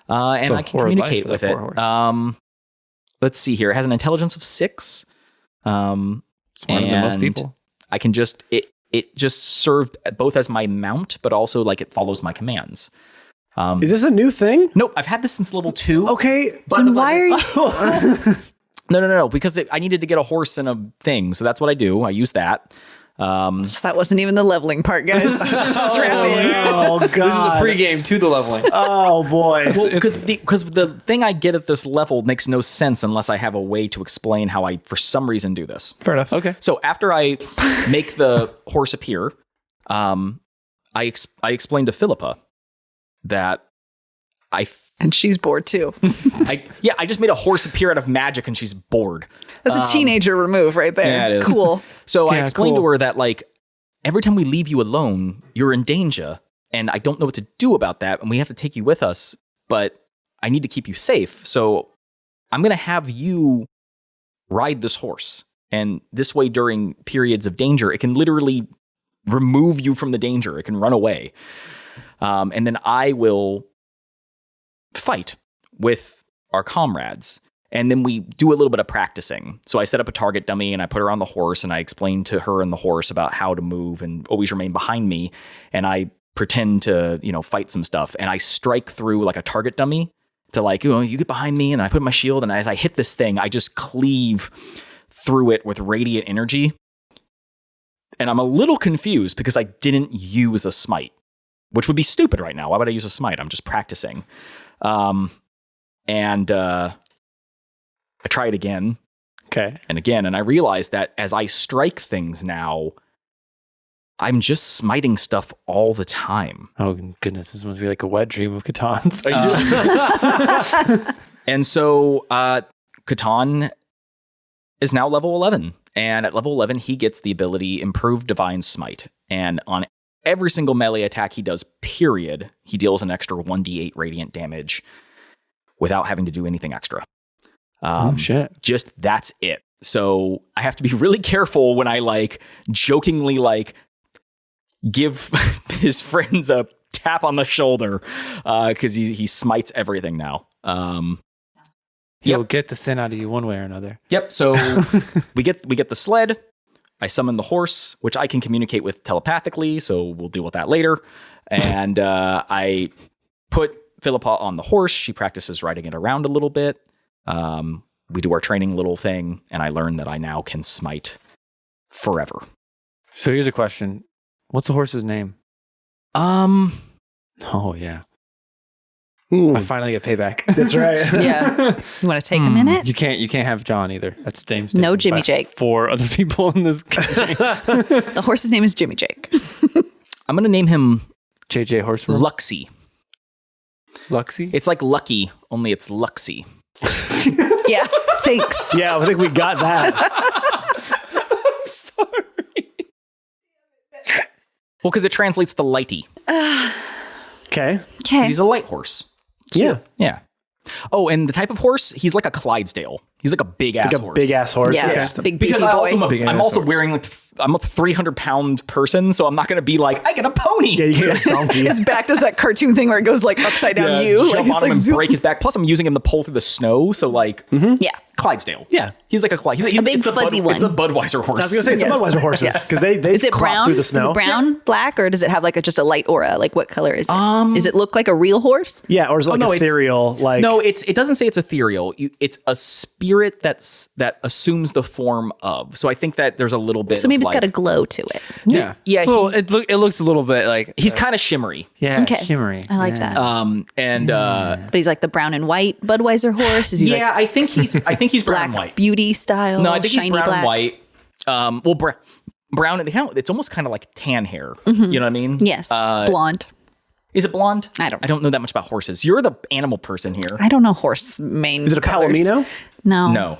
And So I can horrid communicate life with for that it. poor horse. Let's see here. It has an intelligence of 6. Smarter than most and people. I can just it just served both as my mount, but also like it follows my commands. Is this a new thing? Nope, I've had this since level 2. Okay. Then why are you? No, because I needed to get a horse and a thing, so that's what I do. I use that. So that wasn't even the leveling part, guys. Strap in. Oh, God. This is a pregame to the leveling. Oh, boy. Because the thing I get at this level makes no sense unless I have a way to explain how I, for some reason, do this. Fair enough. Okay. So after I make the horse appear, I explain to Philippa that And she's bored too. I just made a horse appear out of magic and she's bored. That's a teenager remove right there. Yeah, it is. Cool. So I Yeah, explained cool. to her that, like, every time we leave you alone, you're in danger. And I don't know what to do about that. And we have to take you with us. But I need to keep you safe. So I'm going to have you ride this horse. And this way, during periods of danger, it can literally remove you from the danger. It can run away. And then I will fight with our comrades. And then we do a little bit of practicing. So I set up a target dummy and I put her on the horse and I explain to her and the horse about how to move and always remain behind me. And I pretend to, fight some stuff. And I strike through like a target dummy to like, you get behind me. And I put my shield. And as I hit this thing, I just cleave through it with radiant energy. And I'm a little confused because I didn't use a smite, which would be stupid right now. Why would I use a smite? I'm just practicing. And I try it again. Okay. And again. And I realize that as I strike things now, I'm just smiting stuff all the time. Oh, goodness. This must be like a wet dream of Catan's. And so Catan is now level 11. And at level 11, he gets the ability Improved Divine Smite. And on every single melee attack he does, period, he deals an extra 1d8 radiant damage without having to do anything extra. Oh, shit. Just that's it. So I have to be really careful when I like jokingly like give his friends a tap on the shoulder because he smites everything now. He'll get the sin out of you one way or another. Yep. So we get the sled. I summon the horse, which I can communicate with telepathically. So we'll deal with that later. And I put Philippa on the horse. She practices riding it around a little bit. We do our training little thing, and I learn that I now can smite forever. So here's a question. What's the horse's name? Oh, yeah. I finally get payback. That's right. Yeah. You want to take a minute? You can't have John either. That's name's No taken Jimmy by Jake. 4 other people in this company. The horse's name is Jimmy Jake. I'm going to name him JJ Horseman. Luxie. Luxie? It's like Lucky, only it's Luxie. Yeah. Thanks. Yeah, I think we got that. Sorry. Well, because it translates to lighty. Okay. Okay. He's a light horse. Yeah. Yeah. Oh, and the type of horse, he's like a Clydesdale. He's like a big ass Like a horse. big ass horse. Yeah. Yeah. Just a big Because beefy boy. I'm also wearing like I'm a 300-pound person, so I'm not going to be like I get a pony. Yeah, you get a donkey. His back does that cartoon thing where it goes like upside down you. jump Like on him and zoom. break his back. Plus, I'm using him to pull through the snow, so like Yeah. Clydesdale. Yeah. He's like a He's big it's fuzzy one. It's a Budweiser horse. I was going to say, it's Yes. Budweiser horses, Yes. because they Is it clop brown? through the snow. Is it brown, black, or does it have like just a light aura? Like what color is it? Does it look like a real horse? Yeah, or is it like no, it's- ethereal? Like No, it doesn't say it's ethereal. It's a spirit that assumes the form of. So I think that there's a little bit. So maybe of it's got a like, glow to it. Yeah. Yeah, So it looks a little bit like He's kind of shimmery. Okay. shimmery. I like Yeah. that. And But he's like the brown and white Budweiser horse. Is he yeah, like I think he's brown black and white. beauty style? No, I think shiny he's brown black? and white. Well, brown and it's almost kind of like tan hair. You know what I mean? Yes, blonde. Is it blonde? I don't know. I don't know that much about horses. You're the animal person here. I don't know horse mane. is it a colors. Palomino? No. No.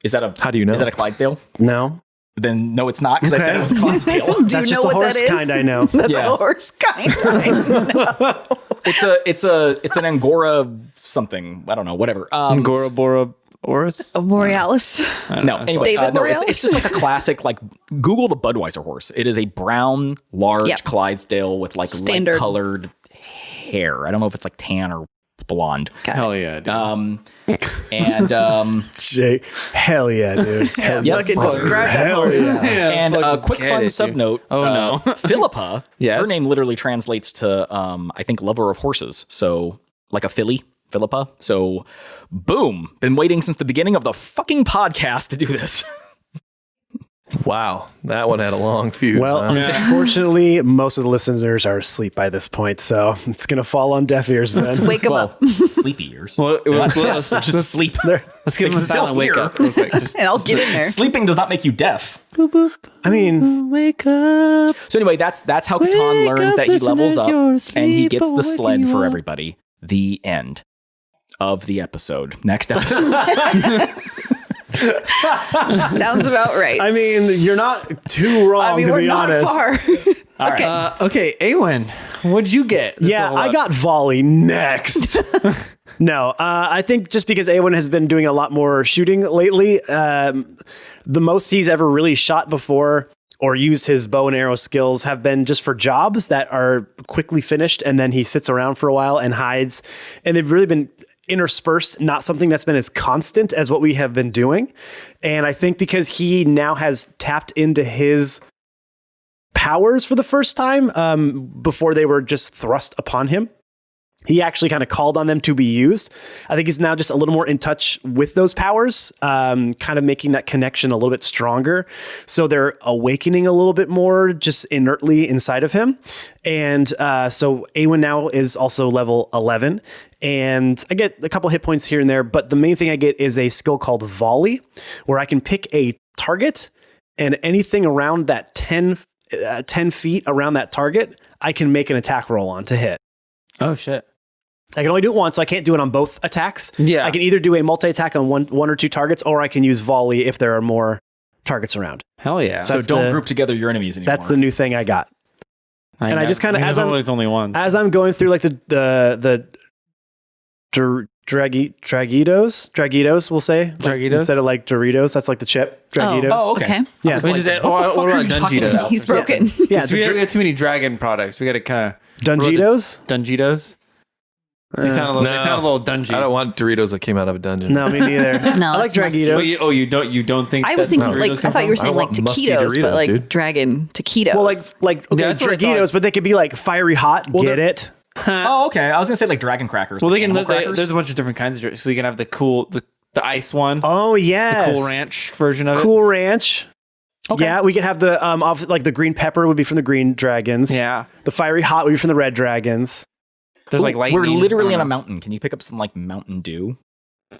Is that a? How do you know? Is that a Clydesdale? No. Then no, it's not because I said it was a Clydesdale. Do That's you just know a what horse that is? kind I know. That's Yeah. a horse kind. I know. It's an Angora something. I don't know. Whatever. Angora Bora Oris? Borealis. No, anyway, David no, Borealis? it's just like a classic, like, Google the Budweiser horse. It is a brown, large Yep. Clydesdale with, like, Standard. light-colored hair. I don't know if it's, like, tan or blonde. Hell yeah, dude. Jake. Hell yeah, dude. Yeah, Fucking fuck. describe that Hell horse. yeah. And a quick get fun it, sub dude. note. Oh, no. Philippa, Yes? her name literally translates to, I think, lover of horses. So, like a filly, Philippa. So, boom. Been waiting since the beginning of the fucking podcast to do this. Wow, that one had a long fuse. Well, huh? unfortunately, most of the listeners are asleep by this point, so it's going to fall on deaf ears, Ben. Let's wake him up. Sleepy ears. Well, let's Just sleep. give him a Like, silent don't wake hear. up real quick. Just And I'll get in there. Sleeping does not make you deaf. I mean, wake up. So anyway, that's how Catan Wake learns up, that he levels listeners, up you're and he asleep, gets but the waking sled you for up. everybody. The end of the episode. Next episode. Sounds about right. I mean, you're not too wrong, to we're be not honest. far. All right. Okay, Awen, what'd you get? this Yeah, level I up? got volley next. No, I think just because Awen has been doing a lot more shooting lately, the most he's ever really shot before or used his bow and arrow skills have been just for jobs that are quickly finished, and then he sits around for a while and hides. And they've really been interspersed, not something that's been as constant as what we have been doing. And I think because he now has tapped into his powers for the first time, before they were just thrust upon him, he actually kind of called on them to be used. I think he's now just a little more in touch with those powers, kind of making that connection a little bit stronger. So they're awakening a little bit more just inertly inside of him. And so Awen now is also level 11. And I get a couple hit points here and there, but the main thing I get is a skill called Volley, where I can pick a target and anything around that 10 feet around that target, I can make an attack roll on to hit. Oh shit. I can only do it once, so I can't do it on both attacks. Yeah. I can either do a multi-attack on one or two targets, or I can use volley if there are more targets around. Hell yeah. So That's don't the- group together your enemies anymore. That's the new thing I got. And I just kind of, as I'm only one. as I'm going through like the Dragitos, we'll say. Dragitos? Instead of like Doritos, that's like the chip. Dragitos. Oh, okay. Yeah. What about Dungitos? He's broken. Yeah, We have too many dragon products. We got to kind of Dungitos? Dungitos. They sound a little dungy. I don't want Doritos that came out of a dungeon. No, me neither. No, I like that's musty. Dragitos. You don't think? I was that's thinking where like Doritos I come thought you were from? saying I like want musty taquitos, but Doritos, like dude. dragon taquitos. Well, like okay, That's what I Dragitos, thought. but they could be like fiery hot. Get it? Oh, okay. I was gonna say like dragon crackers. Well, like animal crackers. there's a bunch of different kinds of. So you can have the cool, the ice one, Oh yes. the Cool Ranch version of Cool Ranch. Okay. Yeah, we could have the like the green pepper would be from the green dragons. it. Yeah. The fiery hot would be from the red dragons. There's like lightning. We're literally on a I don't mountain. Can you pick up some like Mountain Dew?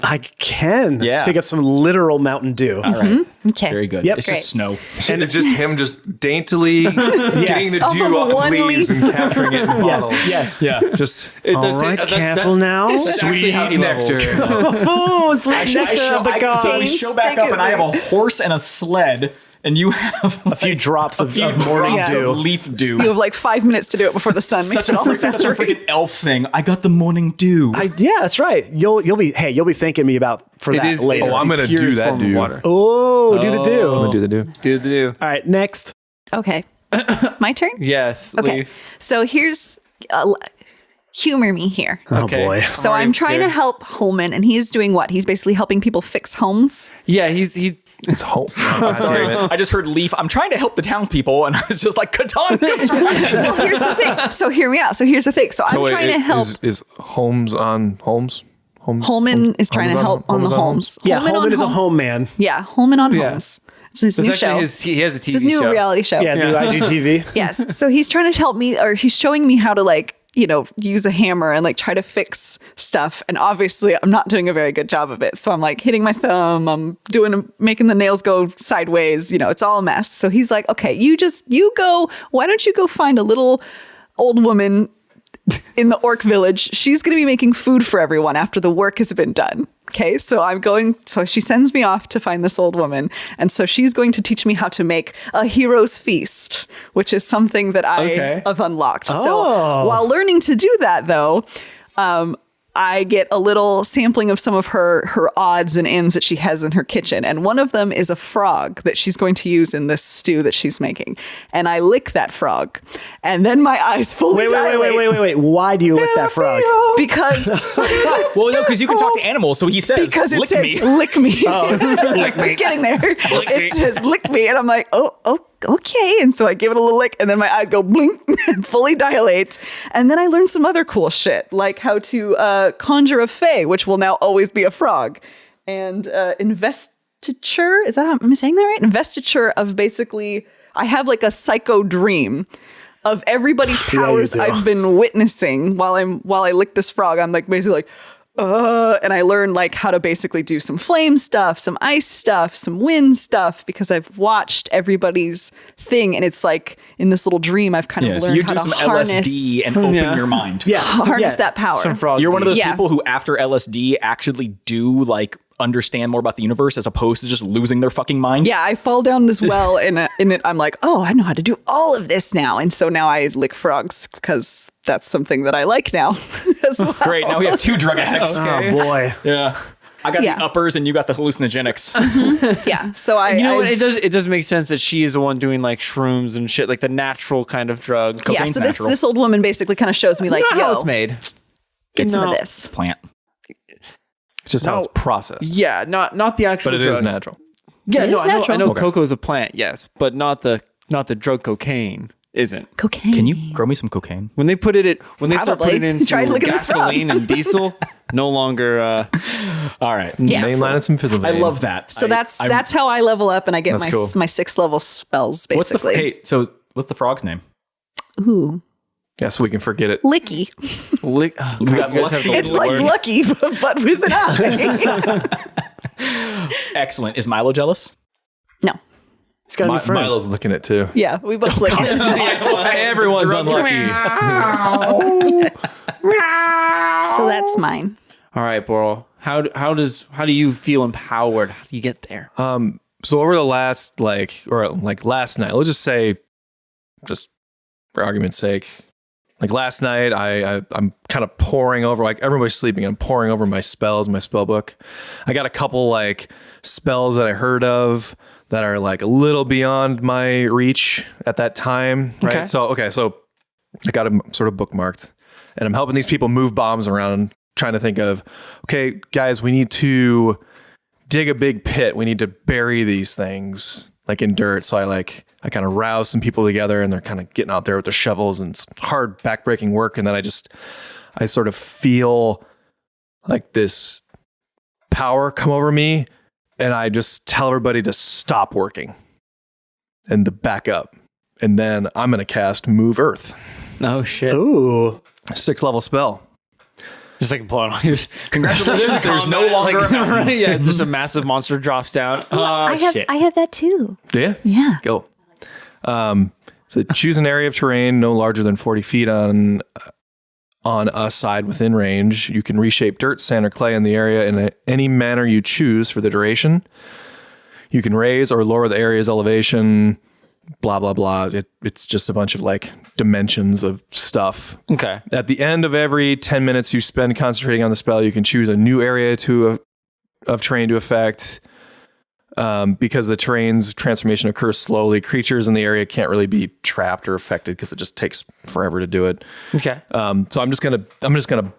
I can Yeah. pick up some literal Mountain Dew. All right. okay. Very good. Yep. It's Great. just snow. And it's just him just daintily getting the Off dew of off of one leaves leaf. and capturing it in bottles. Yes. Yeah. Just know. All right, careful now. That's actually sweet how he nectar. levels. Oh, sweet I nectar of the so gods. we show back up, and I have a horse and a sled, and you have A few drops of morning drops dew. of leaf dew. You have like 5 minutes to do it before the sun makes Such it a, all such a freaking elf thing. I got the morning dew. Yeah, that's right. You'll be thanking me for that later. Oh, I'm gonna do purest that, form of dude. water. Oh, do the dew. I'm gonna do the dew. Do the do. All right, next. Okay. My turn? Yes. Okay. Leaf. So here's humor me here. Oh Okay. boy. So Alright, I'm trying to scared. help Holman, and he's doing what? He's basically helping people fix homes. Yeah, he's It's home. God damn it. I just heard leaf. I'm trying to help the townspeople, and I was just like, Catan comes running. Well, here's the thing. So hear me out. So here's the thing. So I'm wait, trying to help. Is Holmes on Holmes? Holman is trying to help on the Holmes homes. Yeah, Holman Holman on is a home. home man. Yeah, Holman on Yeah. homes. It's his It's new actually show. he has a TV It's his new show. reality show. Yeah, new IGTV. Yes. So he's trying to help me, or he's showing me how to like, use a hammer and like try to fix stuff. And obviously I'm not doing a very good job of it. So I'm like hitting my thumb. I'm making the nails go sideways. It's all a mess. So he's like, okay, why don't you go find a little old woman in the orc village? She's going to be making food for everyone after the work has been done. Okay, so she sends me off to find this old woman. And so she's going to teach me how to make a hero's feast, which is something that I have unlocked. So while learning to do that, though, I get a little sampling of some of her odds and ends that she has in her kitchen. And one of them is a frog that she's going to use in this stew that she's making. And I lick that frog. And then my eyes fully dilate. Wait. Why do you lick that frog? Because Well, no, because you can talk to animals, so he says, because it lick says me. lick me. I was getting there. It says lick me. And I'm like, oh, okay. And so I give it a little lick, and then my eyes go blink and fully dilate. And then I learned some other cool shit, like how to conjure a fae, which will now always be a frog. And investiture, am I saying that right? Investiture of basically, I have like a psycho dream of everybody's powers I've been witnessing while I lick this frog. I'm like basically like, and I learned like how to basically do some flame stuff, some ice stuff, some wind stuff, because I've watched everybody's thing. And it's like in this little dream, I've kind of So learned you how do to some harness, LSD and open your mind. harness that power. Some frog. You're one of those Yeah. people who, after LSD, actually do like understand more about the universe as opposed to just losing their fucking mind. Yeah, I fall down this well and in it, I'm like, oh, I know how to do all of this now. And so now I lick frogs because that's something that I like now as well. Great. Now we have two drug addicts. Oh boy. Yeah. I got Yeah. the uppers and you got the hallucinogenics. Yeah. So I, You know what? I've- It does make sense that she is the one doing like shrooms and shit, like the natural kind of drugs. yeah. Cocaine's So natural. this old woman basically kind of shows me like, Not how yo, it's made. get some No. of this. Plant. It's just how it's processed. Yeah, not the actual. But it drug. is natural. Yeah, It no, is I know, natural. I know Okay. cocoa is a plant, yes, but not the drug cocaine isn't. Cocaine. Can you grow me some cocaine? When they put it, when they start Probably. putting it Try into licking this frog. gasoline and diesel, no longer. All right. Yeah. Mainline and some fizzle. I love that. So that's how I level up and I get That's my cool. my 6th level spells What's the basically. what's the frog's name? Ooh, Yeah, so we can forget it. Licky. lick. Oh, We got you guys have Luxy. the It's like word. Lucky, but with an eye. Excellent. Is Milo jealous? No. He's got a new friend. Milo's looking at too. Yeah, we both lick it. Everyone's unlucky. So that's mine. All right, Boral. How do you feel empowered? How do you get there? So over the last last night, let's just say, just for argument's sake, like last night, I'm kind of poring over, like everybody's sleeping. I'm poring over my spells, my spell book. I got a couple like spells that I heard of that are like a little beyond my reach at that time, right? Okay. So I got them sort of bookmarked, and I'm helping these people move bombs around, trying to think of, okay, guys, we need to dig a big pit. We need to bury these things like in dirt. So I kind of rouse some people together, and they're kind of getting out there with their shovels, and it's hard backbreaking work. And then I sort of feel like this power come over me, and I just tell everybody to stop working and to back up. And then I'm going to cast Move Earth. Oh shit. Ooh. 6th level spell. Just like plot on yours. Congratulations, there's no longer a mountain. Right? Yeah, just a massive monster drops down. I have that too. Do you? Yeah. Go. So choose an area of terrain no larger than 40 feet on a side within range. You can reshape dirt, sand, or clay in the area in any manner you choose for the duration. You can raise or lower the area's elevation, blah, blah, blah. It's just a bunch of like dimensions of stuff. Okay. At the end of every 10 minutes you spend concentrating on the spell, you can choose a new area of terrain to affect. Because the terrain's transformation occurs slowly, creatures in the area can't really be trapped or affected because it just takes forever to do it. Okay. So I'm just gonna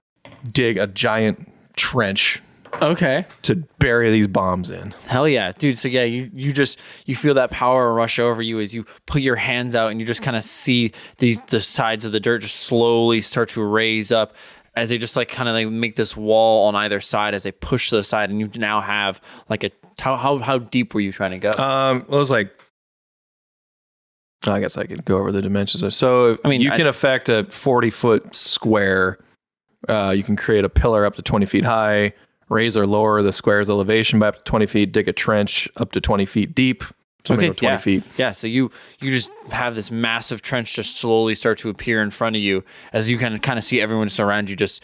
dig a giant trench. Okay. To bury these bombs in. Hell yeah, dude. So yeah, you feel that power rush over you as you put your hands out, and you just kind of see the sides of the dirt just slowly start to raise up as they just like kind of like make this wall on either side as they push to the side, and you now have like how deep were you trying to go? It was like, I guess I could go over the dimensions. So I mean, you can affect a 40-foot square. You can create a pillar up to 20 feet high, raise or lower the square's elevation by up to 20 feet, dig a trench up to 20 feet deep. So 20 feet. Yeah, so you just have this massive trench just slowly start to appear in front of you as you can kind of see everyone just around you just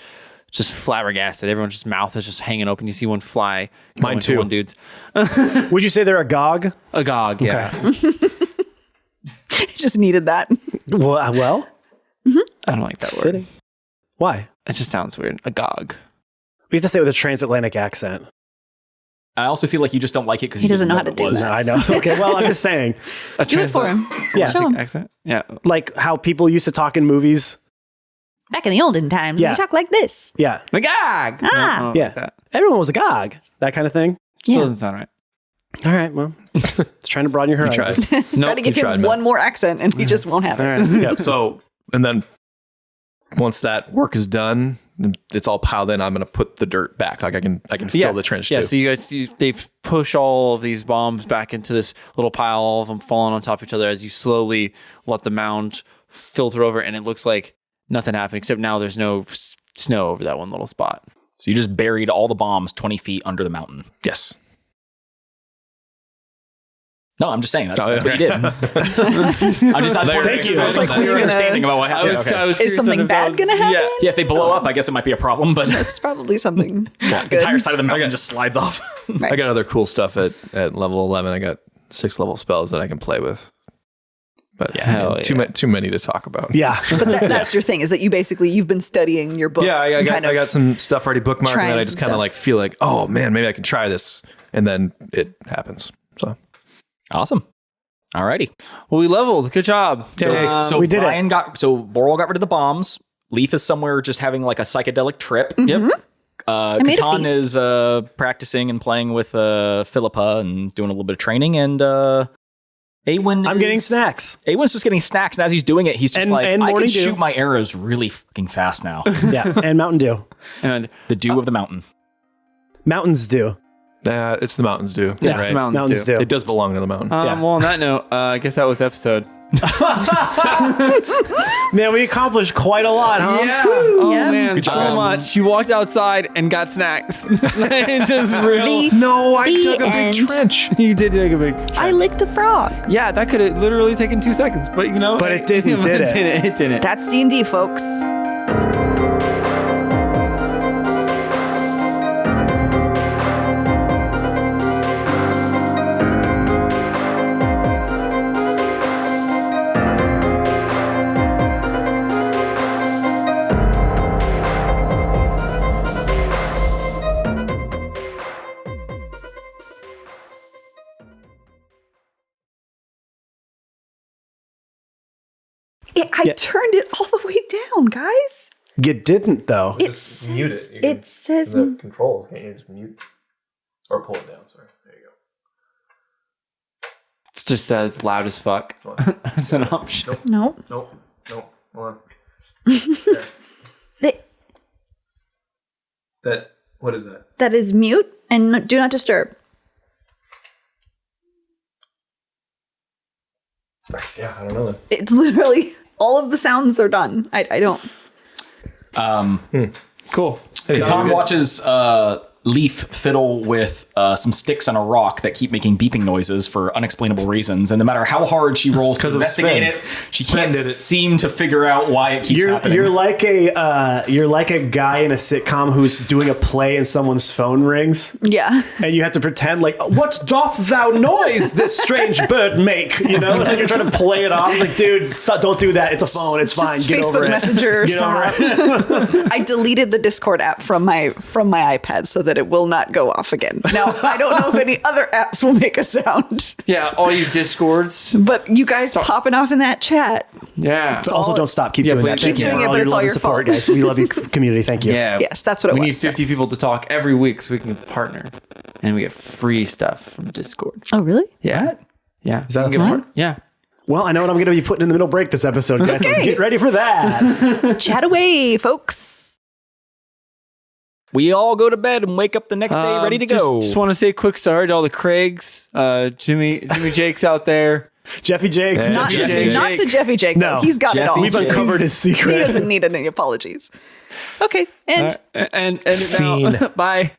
flabbergasted. Everyone's just mouth is just hanging open. You see one fly. Mine too. One dude's. Would you say they're agog? Agog, yeah. I just needed that. Well, I don't like that word. fitting. Why? It just sounds weird. Agog. We have to say it with a transatlantic accent. I also feel like you just don't like it because He doesn't know how to do was. that. No, I know. Okay, well, I'm just saying. Do it for him. Yeah. Show him. Accent? Yeah. Like how people used to talk in movies. Back in the olden times, Yeah. we talk like this. Yeah. Agog! Ah. Yeah. That Everyone was agog. That kind of thing. still Yeah. doesn't sound right. All right, well, it's trying to broaden your horizons. Try to give him one more accent and he just won't have it. All right. Yeah. So, and then once that work is done, it's all piled in. I'm going to put the dirt back. Like I can fill the trench too. Yeah, so you guys, they push all of these bombs back into this little pile, all of them falling on top of each other as you slowly let the mound filter over, and it looks like nothing happened, except now there's no snow over that one little spot. So you just buried all the bombs 20 feet under the mountain. Yes. No, I'm just saying that's what you did. I'm just Thank you. I was like clear understanding about what happened. I was Is curious something if that bad was- going to happen? Yeah. If they blow up, I guess it might be a problem, but It's probably something not the good. entire side of the mountain just slides off. Right. I got other cool stuff at level 11. I got 6 level spells that I can play with. But Hell too many to talk about. Yeah. But that's your thing, is that you've been studying your book. Yeah, I and got some stuff already bookmarked, and then I trying just some kind of stuff. like feel like, oh man, maybe I can try this, and then it happens. So Awesome. Alrighty. Well, we leveled. Good job. So we did Brian Boral got rid of the bombs. Leaf is somewhere just having like a psychedelic trip. Yep. made a Catan feast. is practicing and playing with Philippa and doing a little bit of training, and Awen I'm getting snacks. Awen's just getting snacks, and as he's doing it, he's just And like, I can Morning Dew. shoot my arrows really fucking fast now. Yeah. And Mountain Dew. And The dew of the mountain. Mountains Dew. it's the mountains do. Yes, right? the mountains Mountains do. Dew. It does belong to the mountain. Yeah. Well, on that note, I guess that was the episode. Man, we accomplished quite a lot, huh? Yeah. Oh Yeah. man, Good so job, guys. much. You walked outside and got snacks. It's just real. No, I The dug a big end. trench. You did take a big. I licked a frog. Yeah, that could have literally taken 2 seconds, but you know. But it didn't, did it? It didn't. That's D&D, folks. I turned it all the way down, guys. You didn't, though. It Just says, mute it. It says The controls. Can't you just mute or pull it down? Sorry. There you go. It just says loud as fuck as an option. no. Nope. Hold on. What is that? That is mute and do not disturb. Yeah, I don't know. It's literally all of the sounds are done. I don't. Cool. Tom watches Leaf fiddle with some sticks and a rock that keep making beeping noises for unexplainable reasons, and no matter how hard she rolls to investigate it, she can't seem to figure out why it keeps happening. You're like a guy in a sitcom who's doing a play and someone's phone rings. Yeah. And you have to pretend like, what doth thou noise this strange bird make? You know, like you're trying to play it off. It's like, dude, don't do that. It's a phone. It's fine. Get Facebook over it. Messenger. Get over it. I deleted the Discord app from my iPad so that it will not go off again. Now, I don't know if any other apps will make a sound, Yeah, all you Discords. but you guys popping off in that chat. Yeah. So also, don't stop. Keep doing please that. keep Thank you doing for it, all but your it's love all and your support, fault. guys. We love you, community. Thank you. Yeah. Yes, that's what it We was. need 50 people to talk every week so we can partner. And we get free stuff from Discord. Oh, really? Yeah. Yeah. Is that a part? Yeah. Well, I know what I'm going to be putting in the middle break this episode, guys. So get ready for that. Chat away, folks. We all go to bed and wake up the next day ready to go. Just want to say a quick sorry to all the Craigs, Jimmy Jakes out there. Jeffy Jakes. Yeah. Not, Jeffy Jake. not to Jeffy Jake. No. No, he's got it Jeffy all. We've uncovered his He secret. doesn't need any apologies. Okay, and And now, bye.